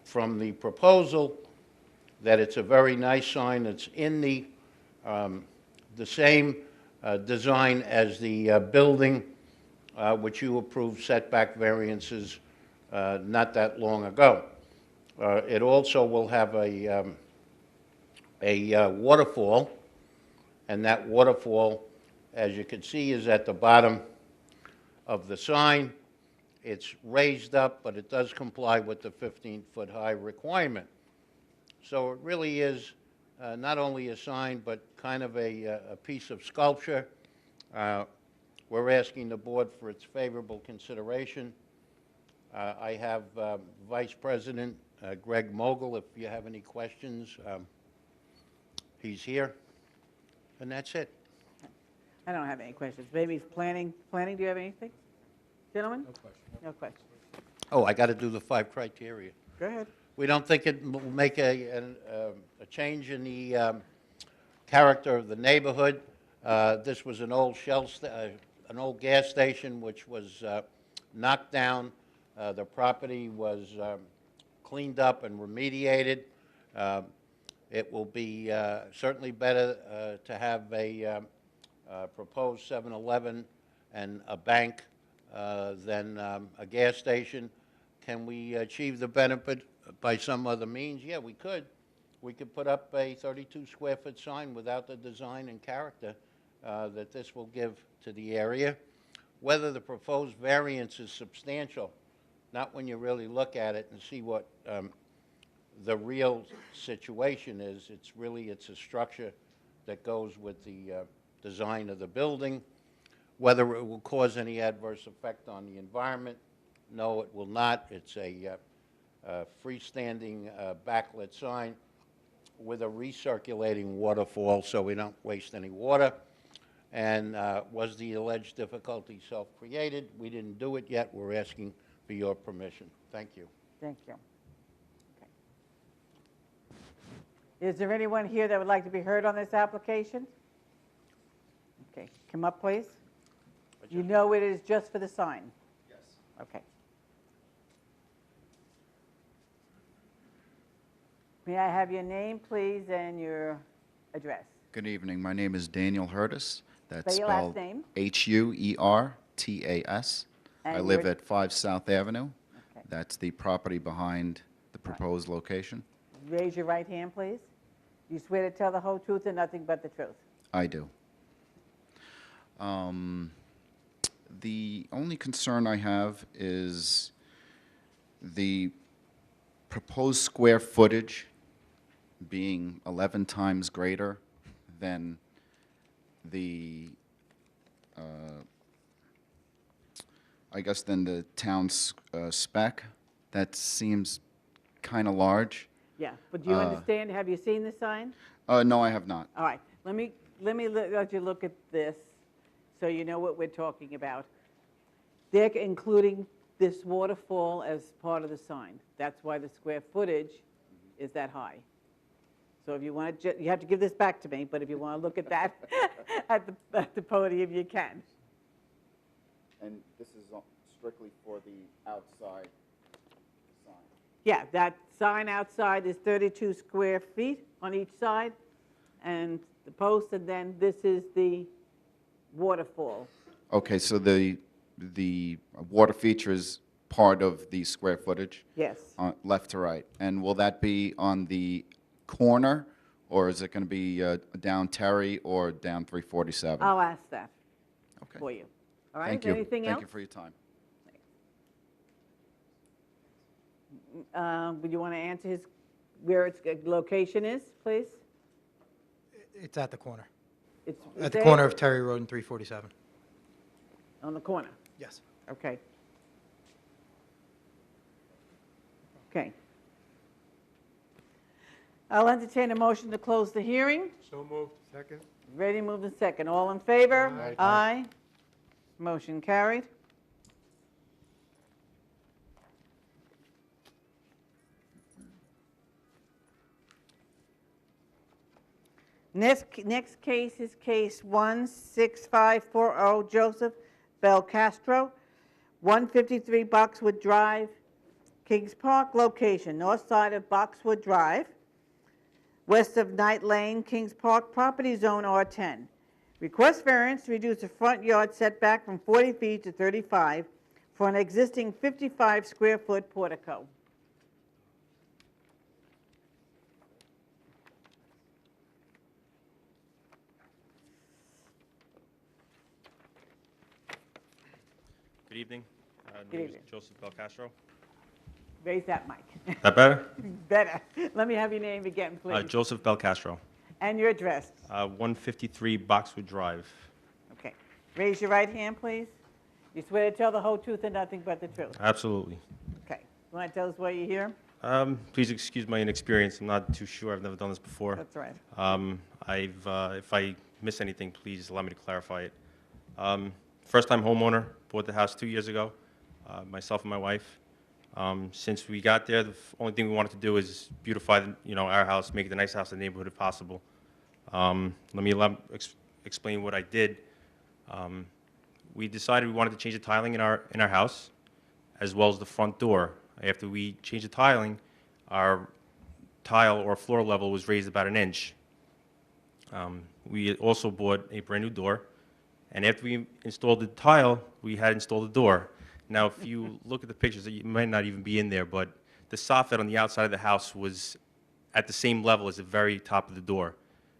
from the proposal that it's a very nice sign. It's in the same design as the building, which you approved setback variances not that long ago. It also will have a waterfall, and that waterfall, as you can see, is at the bottom of the sign. It's raised up, but it does comply with the 15-foot high requirement. So it really is not only a sign, but kind of a piece of sculpture. We're asking the board for its favorable consideration. I have Vice President Greg Mogul, if you have any questions. He's here, and that's it. I don't have any questions. Maybe planning, do you have anything? Gentlemen? No question. No question. Oh, I got to do the 5 criteria. Go ahead. We don't think it will make a change in the character of the neighborhood. This was an old an old gas station which was knocked down. The property was cleaned up and remediated. It will be certainly better to have a proposed 7-Eleven and a bank than a gas station. Can we achieve the benefit by some other means? Yeah, we could. We could put up a 32-square-foot sign without the design and character that this will give to the area. Whether the proposed variance is substantial, not when you really look at it and see what the real situation is. It's a structure that goes with the design of the building. Whether it will cause any adverse effect on the environment, no, it will not. It's a freestanding backlit sign with a recirculating waterfall so we don't waste any water. And was the alleged difficulty self-created? We didn't do it yet. We're asking for your permission. Thank you. Thank you. Okay. Is there anyone here that would like to be heard on this application? Okay, come up, please. You know it is just for the sign? Yes. Okay. May I have your name, please, and your address? Good evening. My name is Daniel Hurtis. That's Say your last spelled name. Huertas. I And live your- at 5 South Avenue. Okay. That's the property behind the proposed location. Raise your right hand, please. Do you swear to tell the whole truth and nothing but the truth? I do. The only concern I have is the proposed square footage being 11 times greater than the, I guess, than the town's spec. That seems kind of large. Yeah, but do you understand, have you seen the sign? No, I have not. All right, let me let you look at this so you know what we're talking about. They're including this waterfall as part of the sign. That's why the square footage is that high. So if you want to, you have to give this back to me, but if you want to look at that at the podium, you can. And this is strictly for the outside sign. Yeah, that sign outside is 32 square feet on each side, and the post, and then this is the waterfall. Okay, so the water feature is part of the square footage? Yes. Left to right. And will that be on the corner, or is it going to be down Terry or down 347? I'll ask that Okay. for you. All right, Thank you. anything else? Thank you for your time. Would you want to answer his, where its location is, please? It's at the corner. It's At the there? corner of Terry Road and 347. On the corner? Yes. Okay. Okay. I'll entertain a motion to close the hearing. So moved. Second. Ready, moved, and second. All in favor? Aye. Aye. Motion carried. Next case is case 16540, Joseph Belcastro, 153 Boxwood Drive, Kings Park. Location, north side of Boxwood Drive, west of Knight Lane, Kings Park, property zone R10. Request variance to reduce the front yard setback from 40 feet to 35 for an existing 55-square-foot portico. Good evening. Good Name is evening. Joseph Belcastro. Raise that mic. That better? Better. Let me have your name again, please. Joseph Belcastro. And your address. 153 Boxwood Drive. Okay. Raise your right hand, please. You swear to tell the whole truth and nothing but the truth. Absolutely. Okay. You want to tell us why you're here? Please excuse my inexperience. I'm not too sure. I've never done this before. That's right. If I miss anything, please allow me to clarify it. First-time homeowner, bought the house 2 years ago, myself and my wife. Since we got there, the only thing we wanted to do is beautify, our house, make it the nice house in the neighborhood if possible. Let me explain what I did. We decided we wanted to change the tiling in our house, as well as the front door. After we changed the tiling, our tile or floor level was raised about an inch. We also bought a brand new door, and after we installed the tile, we had installed the door. Now, if you look at the pictures, it might not even be in there, but the soffit on the outside of the house was at the same level as the very top of the door.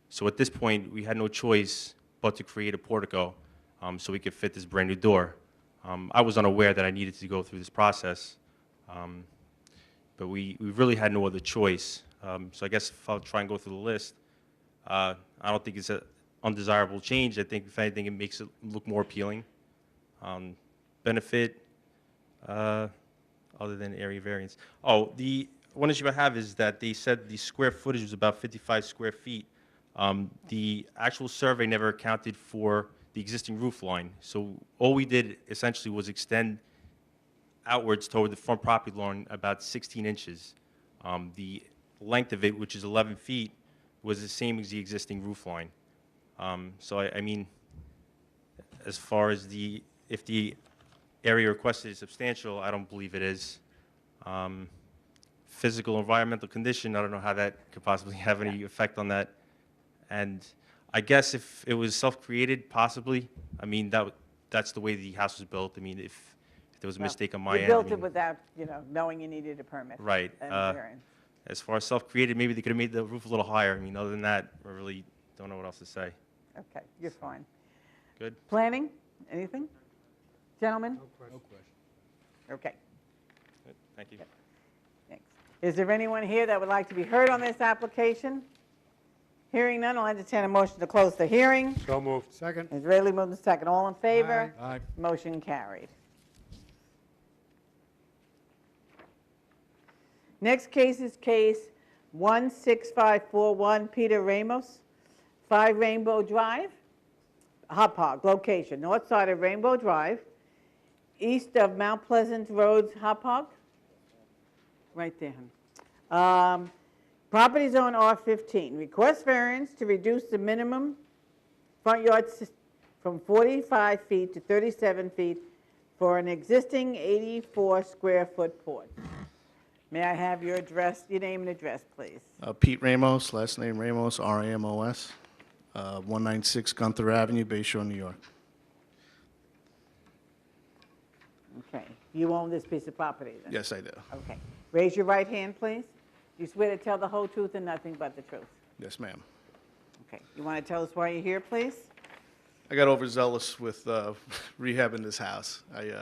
So at this point, we had no choice but to create a portico so we could fit this brand new door. I was unaware that I needed to go through this process, but we really had no other choice. So I guess if I'll try and go through the list, I don't think it's an undesirable change. I think, if anything, it makes it look more appealing. Benefit, other than area variance. Oh, the one issue I have is that they said the square footage was about 55 square feet. The actual survey never accounted for the existing roof line. So all we did essentially was extend outwards toward the front property line about 16 inches. The length of it, which is 11 feet, was the same as the existing roof line. So I mean, as far as if the area requested is substantial, I don't believe it is. Physical, environmental condition, I don't know how that could possibly have any effect on that. And I guess if it was self-created, possibly. I mean, that's the way the house was built. I mean, if there was a mistake on my end. You built it without, knowing you needed a permit. Right. And variance. As far as self-created, maybe they could have made the roof a little higher. I mean, other than that, I really don't know what else to say. Okay, you're fine. Good. Planning, anything? Gentlemen? No question. Okay, Good. Thank you. thanks. Is there anyone here that would like to be heard on this application? Hearing none, I'll entertain a motion to close the hearing. So moved. Second. Israeli moved and second. All in favor? Aye. Motion carried. Next case is case 16541, Peter Ramos, 5 Rainbow Drive, Hauppauge. Location, north side of Rainbow Drive, east of Mount Pleasant Road, Hauppauge. Right there. Property zone R15. Request variance to reduce the minimum front yard from 45 feet to 37 feet for an existing 84 square foot porch. May I have your address, your name and address, please? Pete Ramos, last name Ramos, R-A-M-O-S, 196 Gunther Avenue, Bay Shore, New York. Okay. You own this piece of property then? Yes, I do. Okay. Raise your right hand, please. You swear to tell the whole truth and nothing but the truth? Yes, ma'am. Okay. You want to tell us why you're here, please? I got overzealous with rehabbing this house. I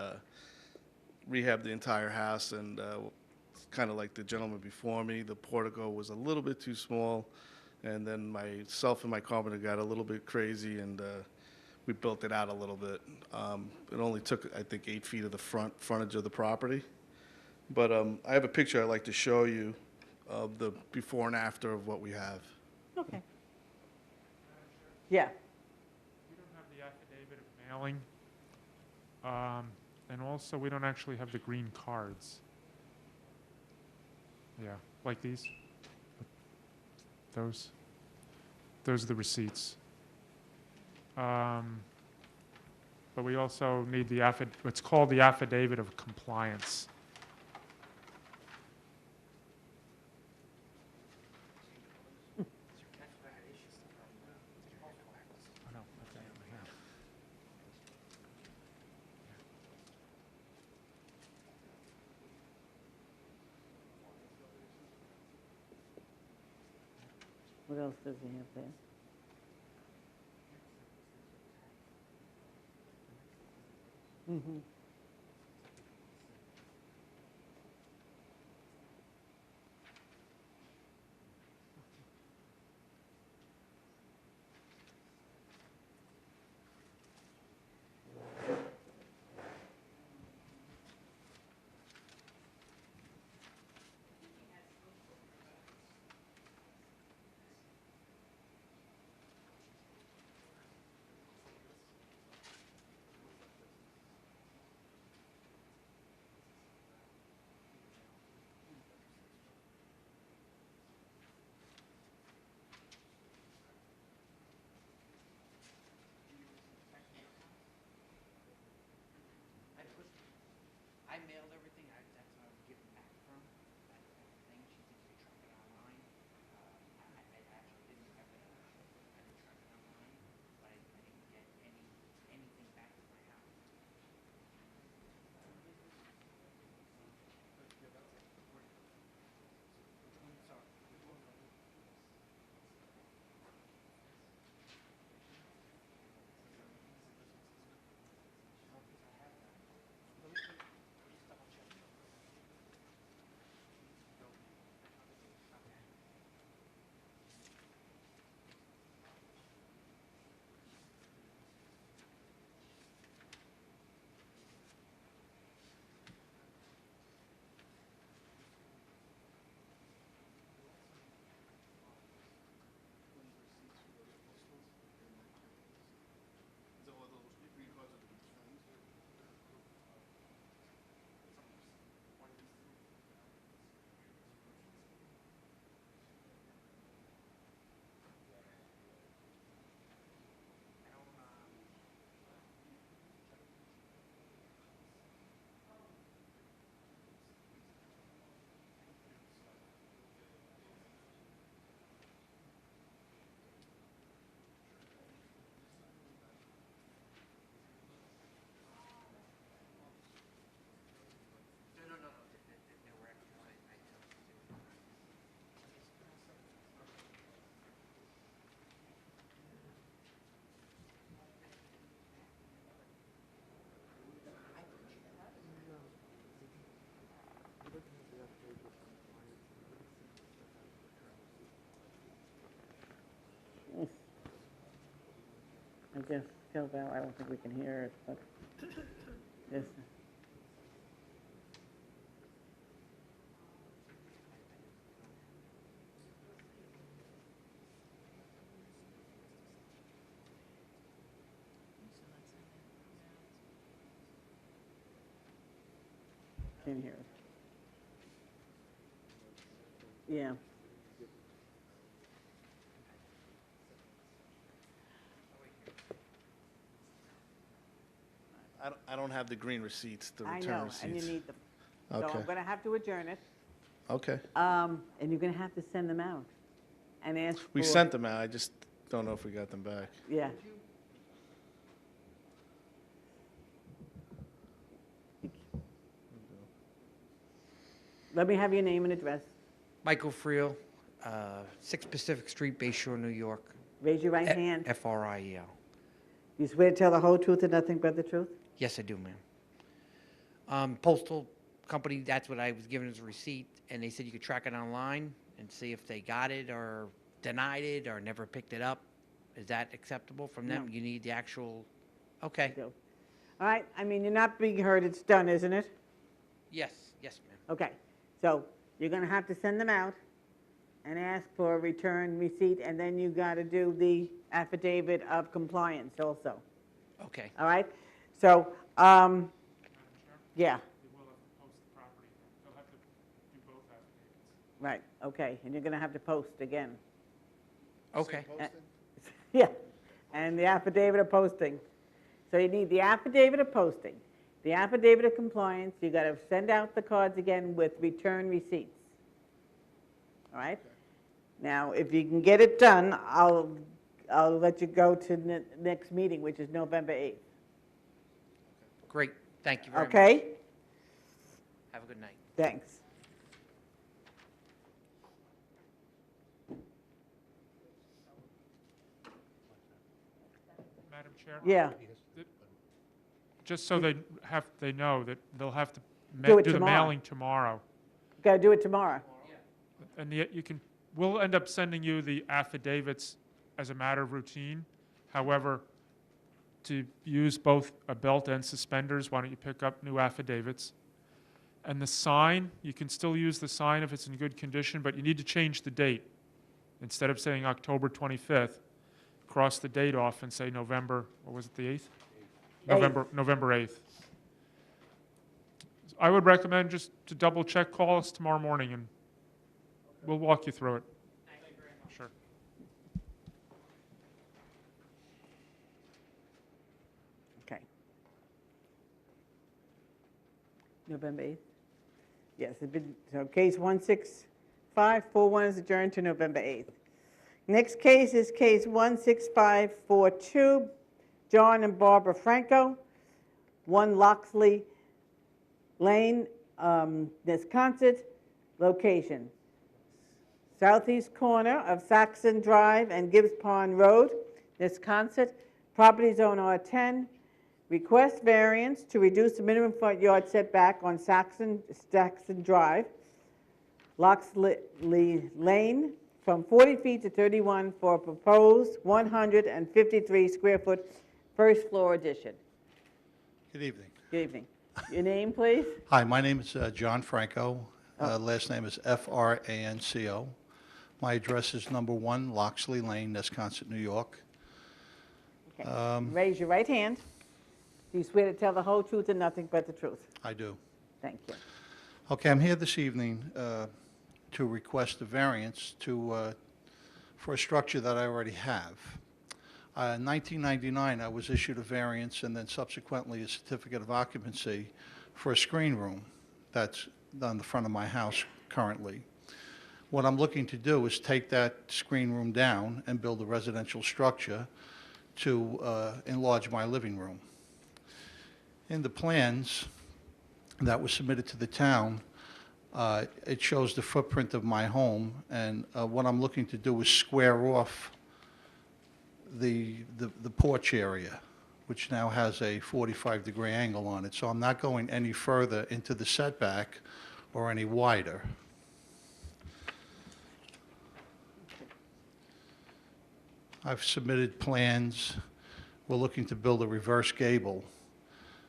rehabbed the entire house, and kind of like the gentleman before me, the portico was a little bit too small, and then myself and my carpenter got a little bit crazy, and we built it out a little bit. It only took, I think, 8 feet of the frontage of the property. But I have a picture I'd like to show you of the before and after of what we have. Okay. Yeah. We don't have the affidavit of mailing, and also we don't actually have the green cards. Yeah, like these. Those are the receipts. But we also need the what's called the affidavit of compliance. What else does he have there? Mm-hmm. I mailed everything, that's what I was given back from, that thing, she thinks we track it online. I actually didn't have it, I didn't track it online, but I didn't get anything back to my house. I guess, tell Val, I don't think we can hear it, but yes. Can't hear it. Yeah. I don't have the green receipts, the I return know, receipts. and you need them. So Okay. I'm going to have to adjourn it, Okay. and you're going to have to send them out and ask for. We sent them out, I just don't know if we got them back. Yeah. Let me have your name and address. Michael Friel, 6 Pacific Street, Bay Shore, New York. Raise your right hand. Friel. You swear to tell the whole truth and nothing but the truth? Yes, I do, ma'am. Postal company, that's what I was given as a receipt, and they said you could track it online and see if they got it or denied it or never picked it up. Is that acceptable from them? No. You need the actual, okay. All right, I mean, you're not being heard, it's done, isn't it? Yes, yes, ma'am. Okay, so you're going to have to send them out and ask for a return receipt, and then you got to do the affidavit of compliance also. Okay. All right? So, yeah. They will have to post the property. They'll have to do both affidavits. Right, okay, and you're going to have to post again. Okay. Yeah, and the affidavit of posting. So you need the affidavit of posting, the affidavit of compliance, you got to send out the cards again with return receipts. All right? Now, if you can get it done, I'll let you go to next meeting, which is November 8th. Great. Thank you very much. Okay? Have a good night. Thanks. Chair? Yeah, Just so they know that they'll have to Do it do the tomorrow. mailing tomorrow. got to do it tomorrow. And we'll end up sending you the affidavits as a matter of routine. However, to use both a belt and suspenders, why don't you pick up new affidavits? And the sign, you can still use the sign if it's in good condition, but you need to change the date. Instead of saying October 25th, cross the date off and say November, what was it, the 8th? November 8th. I would recommend just to double check, call us tomorrow morning and we'll walk you through it. Thank you very much. Sure. Okay. November 8th? Yes, it's been, so case 16541 is adjourned to November 8th. Next case is case 16542, John and Barbara Franco, 1 Loxley Lane, Wisconsin, location southeast corner of Saxon Drive and Gibbs Pond Road, Wisconsin, property zone R10. Request variance to reduce the minimum front yard setback on Saxon Drive, Loxley Lane, from 40 feet to 31 for a proposed 153 square foot first floor addition. Good evening. Good evening. Your name, please? Hi, my name is John Franco. Last name is Franco. My address is number 1 Loxley Lane, Wisconsin, New York. Okay. Raise your right hand. Do you swear to tell the whole truth and nothing but the truth? I do. Thank you. Okay, I'm here this evening to request a variance for a structure that I already have. In 1999, I was issued a variance and then subsequently a certificate of occupancy for a screen room that's on the front of my house currently. What I'm looking to do is take that screen room down and build a residential structure to enlarge my living room. In the plans that were submitted to the town, it shows the footprint of my home, and what I'm looking to do is square off the porch area, which now has a 45-degree angle on it. So I'm not going any further into the setback or any wider. I've submitted plans. We're looking to build a reverse gable.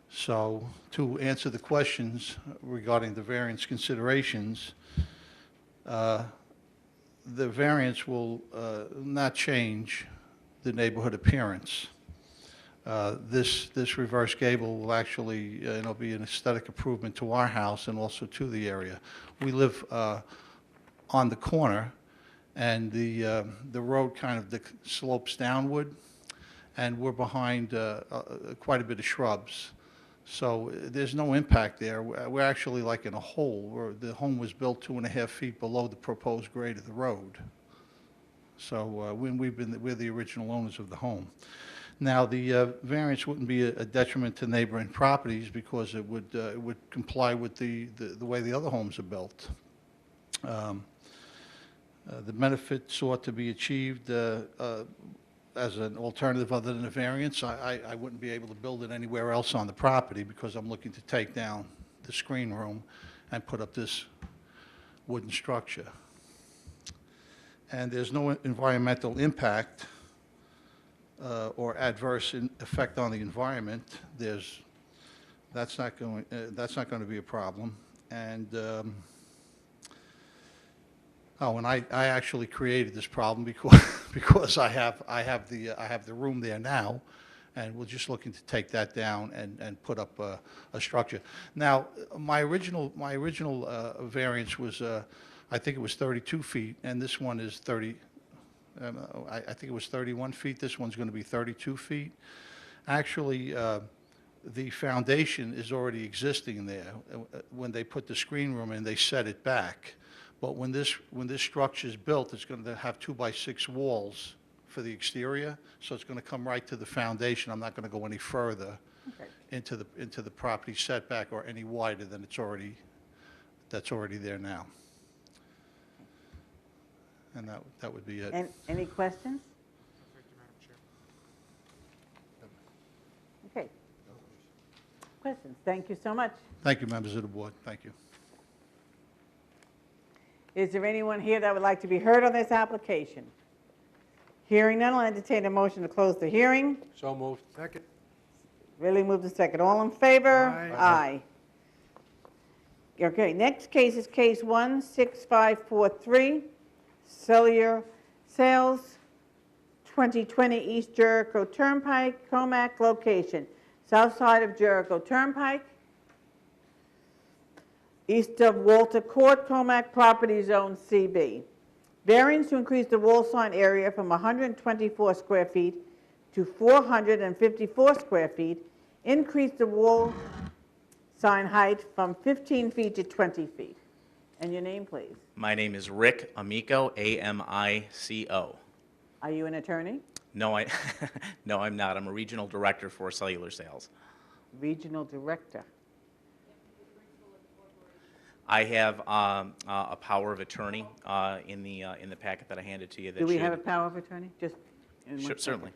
So to answer the questions regarding the variance considerations, the variance will not change the neighborhood appearance. This reverse gable will actually be an aesthetic improvement to our house and also to the area. We live on the corner, and the road kind of slopes downward, and we're behind quite a bit of shrubs. So there's no impact there. We're actually like in a hole. The home was built 2.5 feet below the proposed grade of the road. So we're the original owners of the home. Now, the variance wouldn't be a detriment to neighboring properties because it would comply with the way the other homes are built. The benefit sought to be achieved as an alternative other than a variance, I wouldn't be able to build it anywhere else on the property because I'm looking to take down the screen room and put up this wooden structure. And there's no environmental impact or adverse effect on the environment. That's not going to be a problem. And and I actually created this problem because I have the room there now, and we're just looking to take that down and put up a structure. Now, my original variance was I think it was 32 feet, and this one is 30. I think it was 31 feet. This one's going to be 32 feet. Actually, the foundation is already existing there. When they put the screen room in, they set it back. But when this structure is built, it's going to have 2x6 walls for the exterior, so it's going to come right to the foundation. I'm not going to go any further into the property setback or any wider than that's already there now. And that would be it. And any questions? questions. Thank you so much. Thank you, members of the board. Thank you. Is there anyone here that would like to be heard on this application? Hearing none, I'll entertain a motion to close the hearing. So moved. Second. Really moved to second. All in favor? Aye. Okay, next case is case 16543, Cellular Sales, 2020 East Jericho Turnpike, Comac location, south side of Jericho Turnpike, east of Walter Court, Comac Property Zone CB. Variance to increase the wall sign area from 124 square feet to 454 square feet, increase the wall sign height from 15 feet to 20 feet. And your name, please. My name is Rick Amico, A-M-I-C-O. Are you an attorney? No, no, I'm not. I'm a regional director for cellular sales. Regional director. I have a power of attorney in the packet that I handed to you. That Do we should- have a power of attorney? Just in one Sure, second. certainly.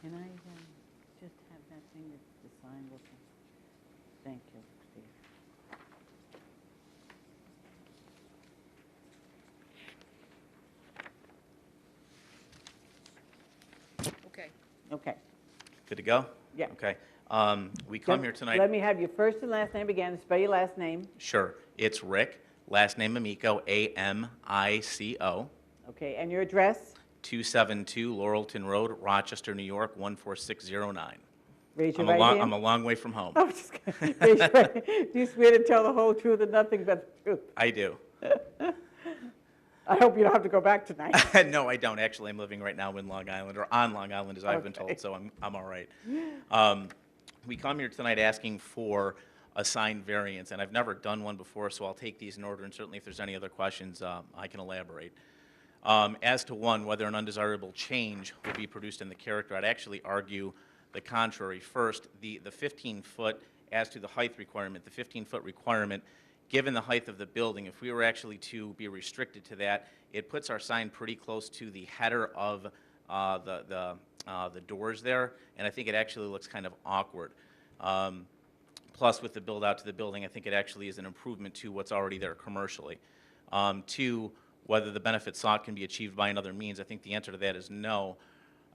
Can I just have that thing that's the sign with the, thank you, Steve. Okay. Okay. Good to go? Yeah. Okay. We come here tonight. Let me have your first and last name again. Spell your last name. Sure. It's Rick, last name Amico, A-M-I-C-O. Okay, and your address? 272 Laurelton Road, Rochester, New York, 14609. Raise your I'm right hand. I'm a long way from home. Oh, just kidding. Raise your right- Do you swear to tell the whole truth and nothing but the truth? I do. I hope you don't have to go back tonight. No, I don't. Actually, I'm living right now in Long Island, or on Long Island, as I've been Okay. told, so I'm all right. We come here tonight asking for a sign variance, and I've never done one before, so I'll take these in order, and certainly if there's any other questions, I can elaborate. As to one, whether an undesirable change will be produced in the character, I'd actually argue the contrary. First, the 15-foot, as to the height requirement, the 15-foot requirement, given the height of the building, if we were actually to be restricted to that, it puts our sign pretty close to the header of the doors there, and I think it actually looks kind of awkward. Plus, with the build-out to the building, I think it actually is an improvement to what's already there commercially. Two, whether the benefit sought can be achieved by another means, I think the answer to that is no.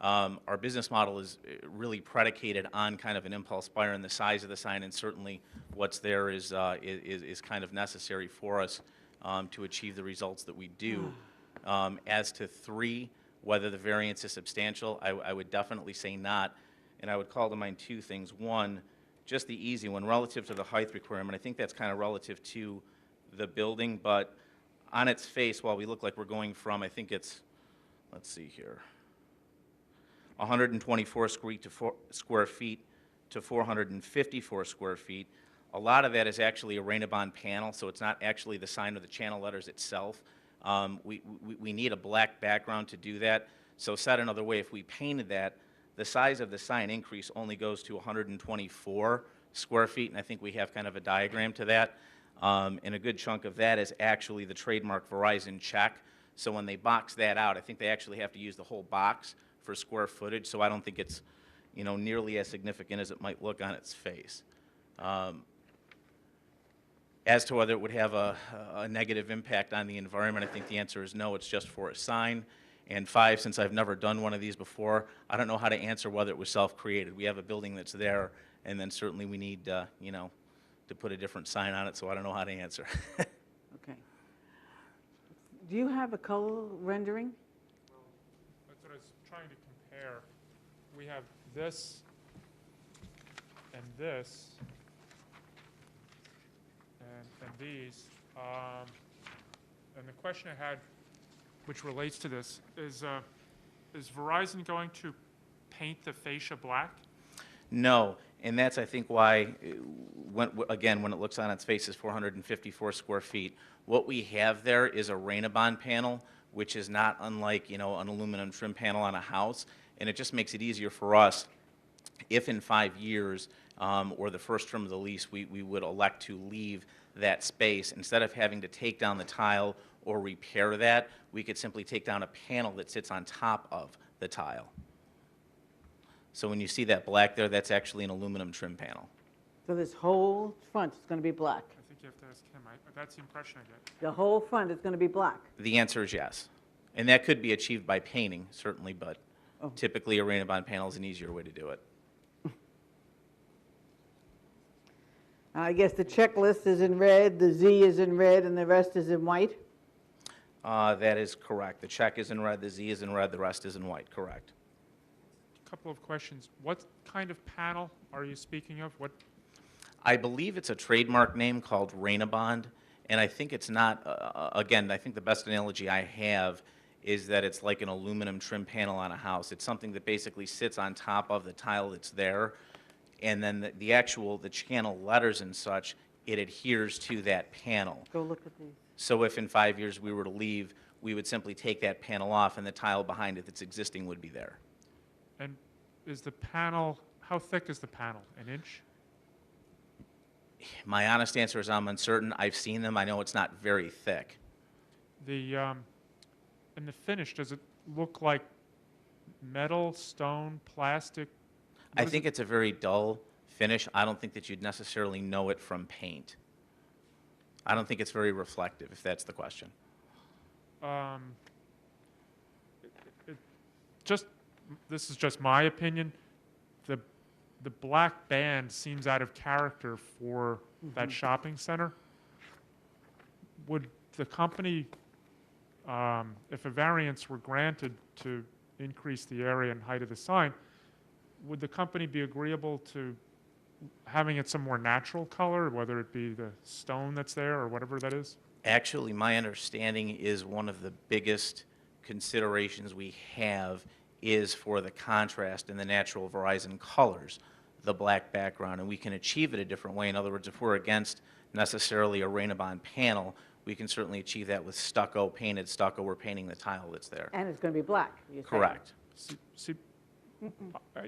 Our business model is really predicated on kind of an impulse buyer and the size of the sign, and certainly what's there is kind of necessary for us to achieve the results that we do. As to three, whether the variance is substantial, I would definitely say not, and I would call to mind two things. One, just the easy one, relative to the height requirement. I think that's kind of relative to the building, but on its face, while we look like we're going from, I think it's, let's see here, 124 square feet to 454 square feet. A lot of that is actually a Rain-A-Bond panel, so it's not actually the sign or the channel letters itself. We need a black background to do that. So said another way, if we painted that, the size of the sign increase only goes to 124 square feet, and I think we have kind of a diagram to that. And a good chunk of that is actually the trademark Verizon check. So when they box that out, I think they actually have to use the whole box for square footage, so I don't think it's, you know, nearly as significant as it might look on its face. As to whether it would have a negative impact on the environment, I think the answer is no, it's just for a sign. And five, since I've never done one of these before, I don't know how to answer whether it was self-created. We have a building that's there, and then certainly we need, you know, to put a different sign on it, so I don't know how to answer. Okay. Do you have a color rendering? That's what I was trying to compare. We have this and this and these. And the question I had, which relates to this, is Verizon going to paint the fascia black? No, And that's, I think, why, again, when it looks on its face, is 454 square feet. What we have there is a Rainabond panel, which is not unlike, an aluminum trim panel on a house, and it just makes it easier for us if in 5 years, or the first term of the lease, we would elect to leave that space. Instead of having to take down the tile or repair that, we could simply take down a panel that sits on top of the tile. So when you see that black there, that's actually an aluminum trim panel. So this whole front is going to be black? I think you have to ask him. That's the impression I get. The whole front is going to be black? The answer is yes. And that could be achieved by painting, certainly, but typically a Rainabond panel is an easier way to do it. I guess the checklist is in red, the Z is in red, and the rest is in white? That is correct. The check is in red, the Z is in red, the rest is in white, correct. Couple of questions. What kind of panel are you speaking of? What? I believe it's a trademark name called Rainabond, and I think it's not, again, I think the best analogy I have is that it's like an aluminum trim panel on a house. It's something that basically sits on top of the tile that's there, and then the channel letters and such, it adheres to that panel. Go look at these. So if in 5 years we were to leave, we would simply take that panel off, and the tile behind it that's existing would be there. And is the panel, how thick is the panel? An inch? My honest answer is I'm uncertain. I've seen them. I know it's not very thick. In the finish, does it look like metal, stone, plastic? I think it's a very dull finish. I don't think that you'd necessarily know it from paint. I don't think it's very reflective, if that's the question. This is just my opinion. The black band seems out of character for that shopping center. Would the company, if a variance were granted to increase the area and height of the sign, would the company be agreeable to having it some more natural color, whether it be the stone that's there or whatever that is? Actually, my understanding is one of the biggest considerations we have is for the contrast in the natural Verizon colors, the black background, and we can achieve it a different way. In other words, if we're against necessarily a Rainabond panel, we can certainly achieve that with stucco, painted stucco. We're painting the tile that's there. And it's going to be black, you're saying? Correct. See,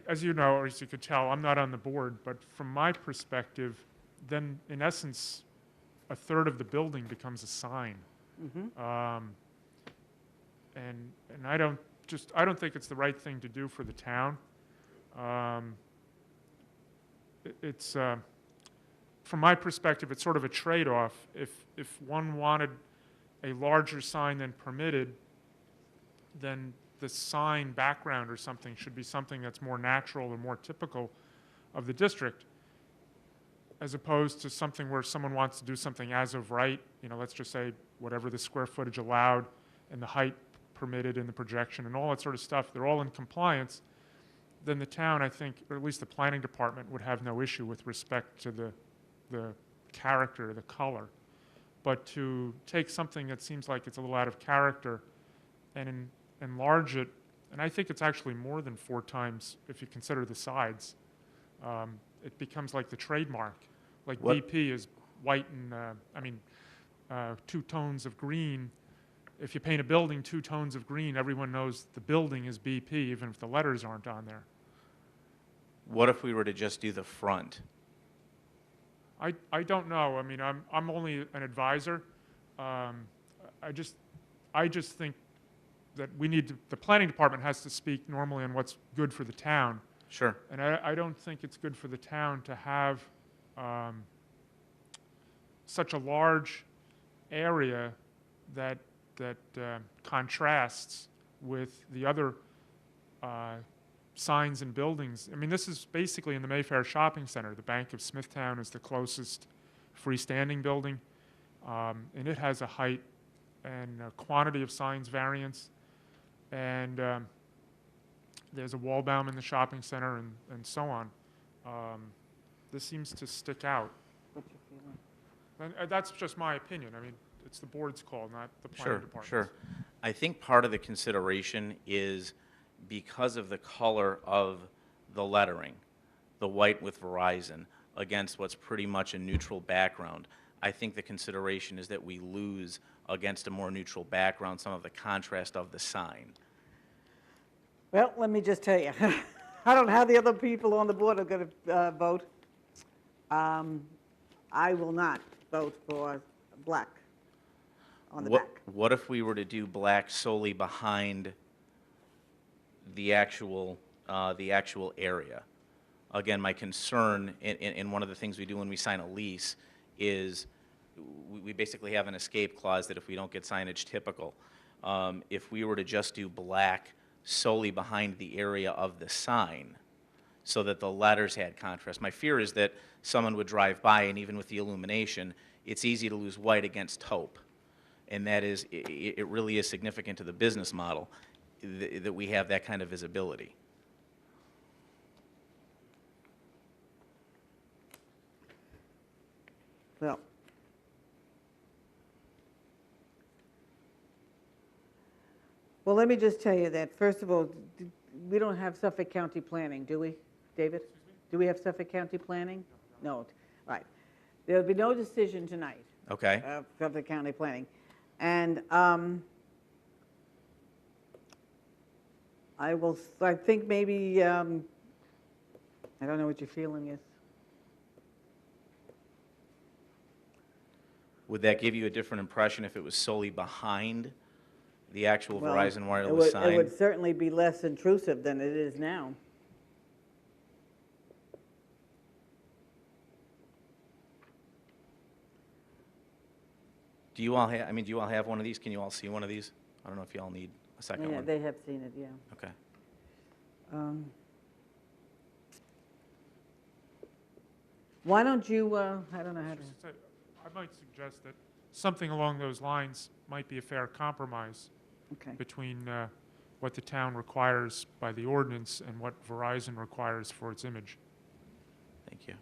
as you know, or as you could tell, I'm not on the board, but from my perspective, then in essence, a third of the building becomes a sign. And I don't think it's the right thing to do for the town. From my perspective, it's sort of a trade-off. If one wanted a larger sign than permitted, then the sign background or something should be something that's more natural or more typical of the district, as opposed to something where someone wants to do something as of right, let's just say whatever the square footage allowed and the height permitted in the projection and all that sort of stuff, they're all in compliance, then the town, I think, or at least the planning department, would have no issue with respect to the character, the color. But to take something that seems like it's a little out of character and enlarge it, and I think it's actually more than 4 times if you consider the sides, it becomes like the trademark. Like BP is white and, 2 tones of green. If you paint a building 2 tones of green, everyone knows the building is BP, even if the letters aren't on there. What if we were to just do the front? I don't know. I'm only an advisor. I just think that the planning department has to speak normally on what's good for the town. Sure. And I don't think it's good for the town to have such a large area that contrasts with the other signs and buildings. This is basically in the Mayfair Shopping Center. The Bank of Smithtown is the closest freestanding building, and it has a height and a quantity of signs variance. And there's a Wallbaum in the shopping center and so on. This seems to stick out. What's your feeling? And that's just my opinion. It's the board's call, not the planning department. Sure. I think part of the consideration is because of the color of the lettering. the white with Verizon against what's pretty much a neutral background. I think the consideration is that we lose against a more neutral background some of the contrast of the sign. Well, let me just tell you, I don't know how the other people on the board are going to vote. I will not vote for black on the back. What if we were to do black solely behind the actual area? Again, my concern, and one of the things we do when we sign a lease, is we basically have an escape clause that if we don't get signage typical, if we were to just do black solely behind the area of the sign so that the letters had contrast, my fear is that someone would drive by, and even with the illumination, it's easy to lose white against taupe. And that is, it really is significant to the business model that we have that kind of visibility. Well, let me just tell you that, first of all, we don't have Suffolk County Planning, do we, David? Do we have Suffolk County Planning? No. All right. There'll be no decision tonight. Okay. Of Suffolk County Planning. And I think maybe, I don't know what your feeling is. Would that give you a different impression if it was solely behind the actual Well, Verizon wireless sign? It would certainly be less intrusive than it is now. Do you all have, do you all have one of these? Can you all see one of these? I don't know if you all need a second Yeah, one. they have seen it, yeah. Okay. Why don't you, I don't know how to. Just say, I might suggest that something along those lines might be a fair compromise between what the town requires by the ordinance and what Verizon requires for its image. Thank you.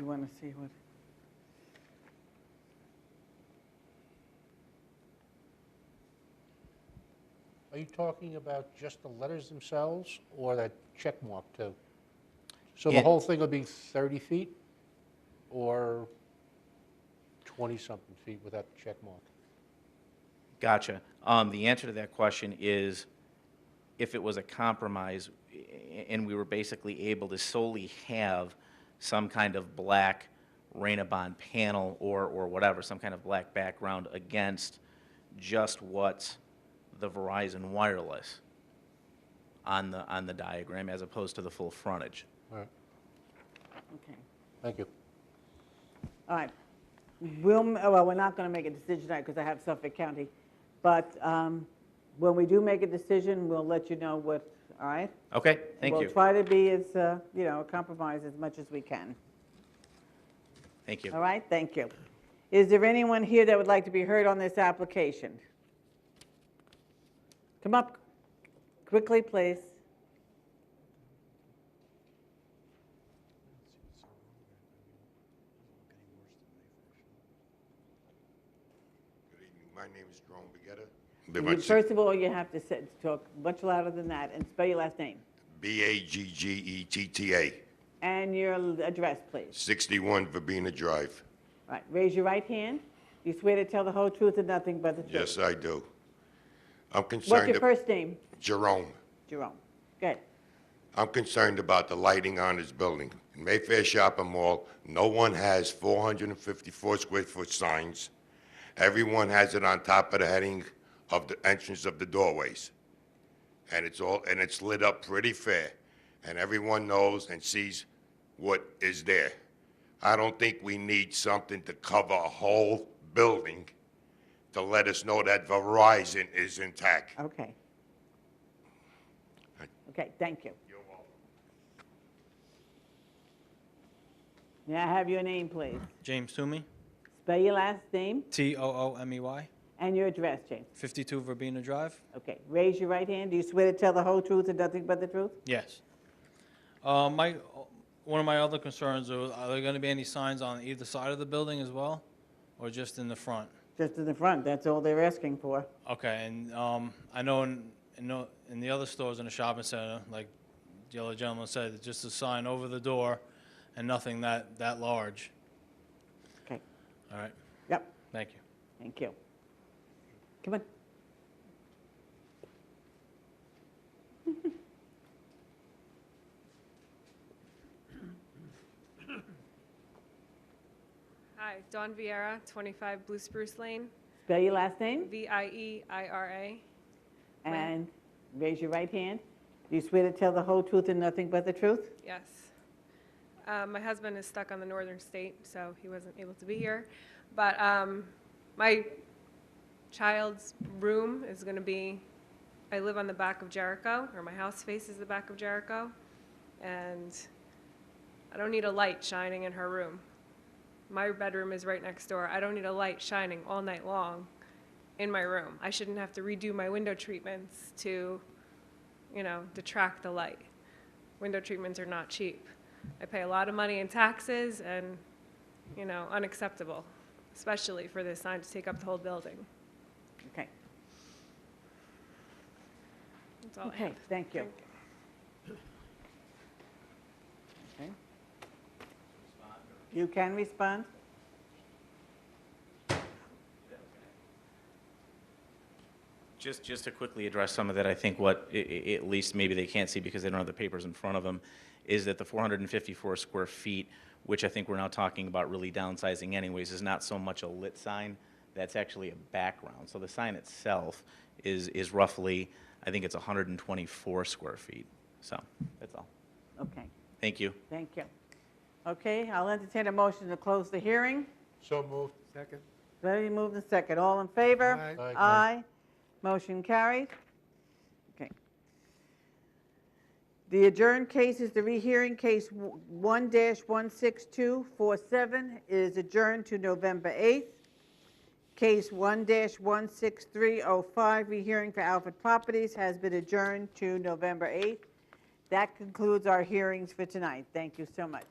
You want to see what? Are you talking about just the letters themselves or that check mark too? So the whole thing will be 30 feet or 20-something feet without the check mark? Gotcha. The answer to that question is, if it was a compromise and we were basically able to solely have some kind of black Rain-A-Bond panel or whatever, some kind of black background against just what's the Verizon wireless on the diagram as opposed to the full frontage. All right. Okay. Thank you. All right. Well, we're not going to make a decision tonight because I have Suffolk County. But when we do make a decision, we'll let you know what, all right? Okay, thank you. We'll try to be as, a compromise as much as we can. Thank you. All right, thank you. Is there anyone here that would like to be heard on this application? Come up quickly, please. My name is Jerome Begetta. First of all, you have to talk much louder than that and spell your last name. Baggetta. And your address, please. 61 Verbena Drive. All right, raise your right hand. You swear to tell the whole truth and nothing but the truth? Yes, I do. I'm concerned. What's your first name? Jerome. Jerome. Good. I'm concerned about the lighting on this building. In Mayfair Shopping Mall, no one has 454 square foot signs. Everyone has it on top of the heading of the entrance of the doorways. And it's lit up pretty fair. And everyone knows and sees what is there. I don't think we need something to cover a whole building to let us know that Verizon is intact. Okay. Okay, thank you. You're welcome. May I have your name, please? James Toomey, Spell your last name Toomey, and your address, James. 52 Verbena Drive. Okay, raise your right hand. Do you swear to tell the whole truth and nothing but the truth? Yes. One of my other concerns are there going to be any signs on either side of the building as well, or just in the front? Just in the front, that's all they're asking for. Okay, and I know in the other stores in the shopping center, like the other gentleman said, just a sign over the door and nothing that large. Okay. All right, Yep, thank you. thank you. Come on. Hi, Dawn Vieira, 25 Blue Spruce Lane, Spell your last name Vieira. and raise your right hand. Do you swear to tell the whole truth and nothing but the truth? Yes. My husband is stuck on the northern state, so he wasn't able to be here. But my child's room is going to be, I live on the back of Jericho, or my house faces the back of Jericho, and I don't need a light shining in her room. My bedroom is right next door. I don't need a light shining all night long in my room. I shouldn't have to redo my window treatments to, detract the light. Window treatments are not cheap. I pay a lot of money in taxes and, unacceptable, especially for this sign to take up the whole building. Okay. That's all I Okay, have. thank you. Okay. You can respond? Just to quickly address some of that, I think what at least maybe they can't see because they don't have the papers in front of them, is that the 454 square feet, which I think we're now talking about really downsizing anyways, is not so much a lit sign. That's actually a background. So the sign itself is roughly, I think it's 124 square feet. So that's all. Okay, Thank you. thank you. Okay, I'll entertain a motion to close the hearing. So moved. Second. Ready, moved and second. All in favor? Aye. Aye. Aye. Motion carried. Okay. The adjourned case is the rehearing case 1-16247 is adjourned to November 8th. Case 1-16305, rehearing for Alfred Properties, has been adjourned to November 8th. That concludes our hearings for tonight. Thank you so much.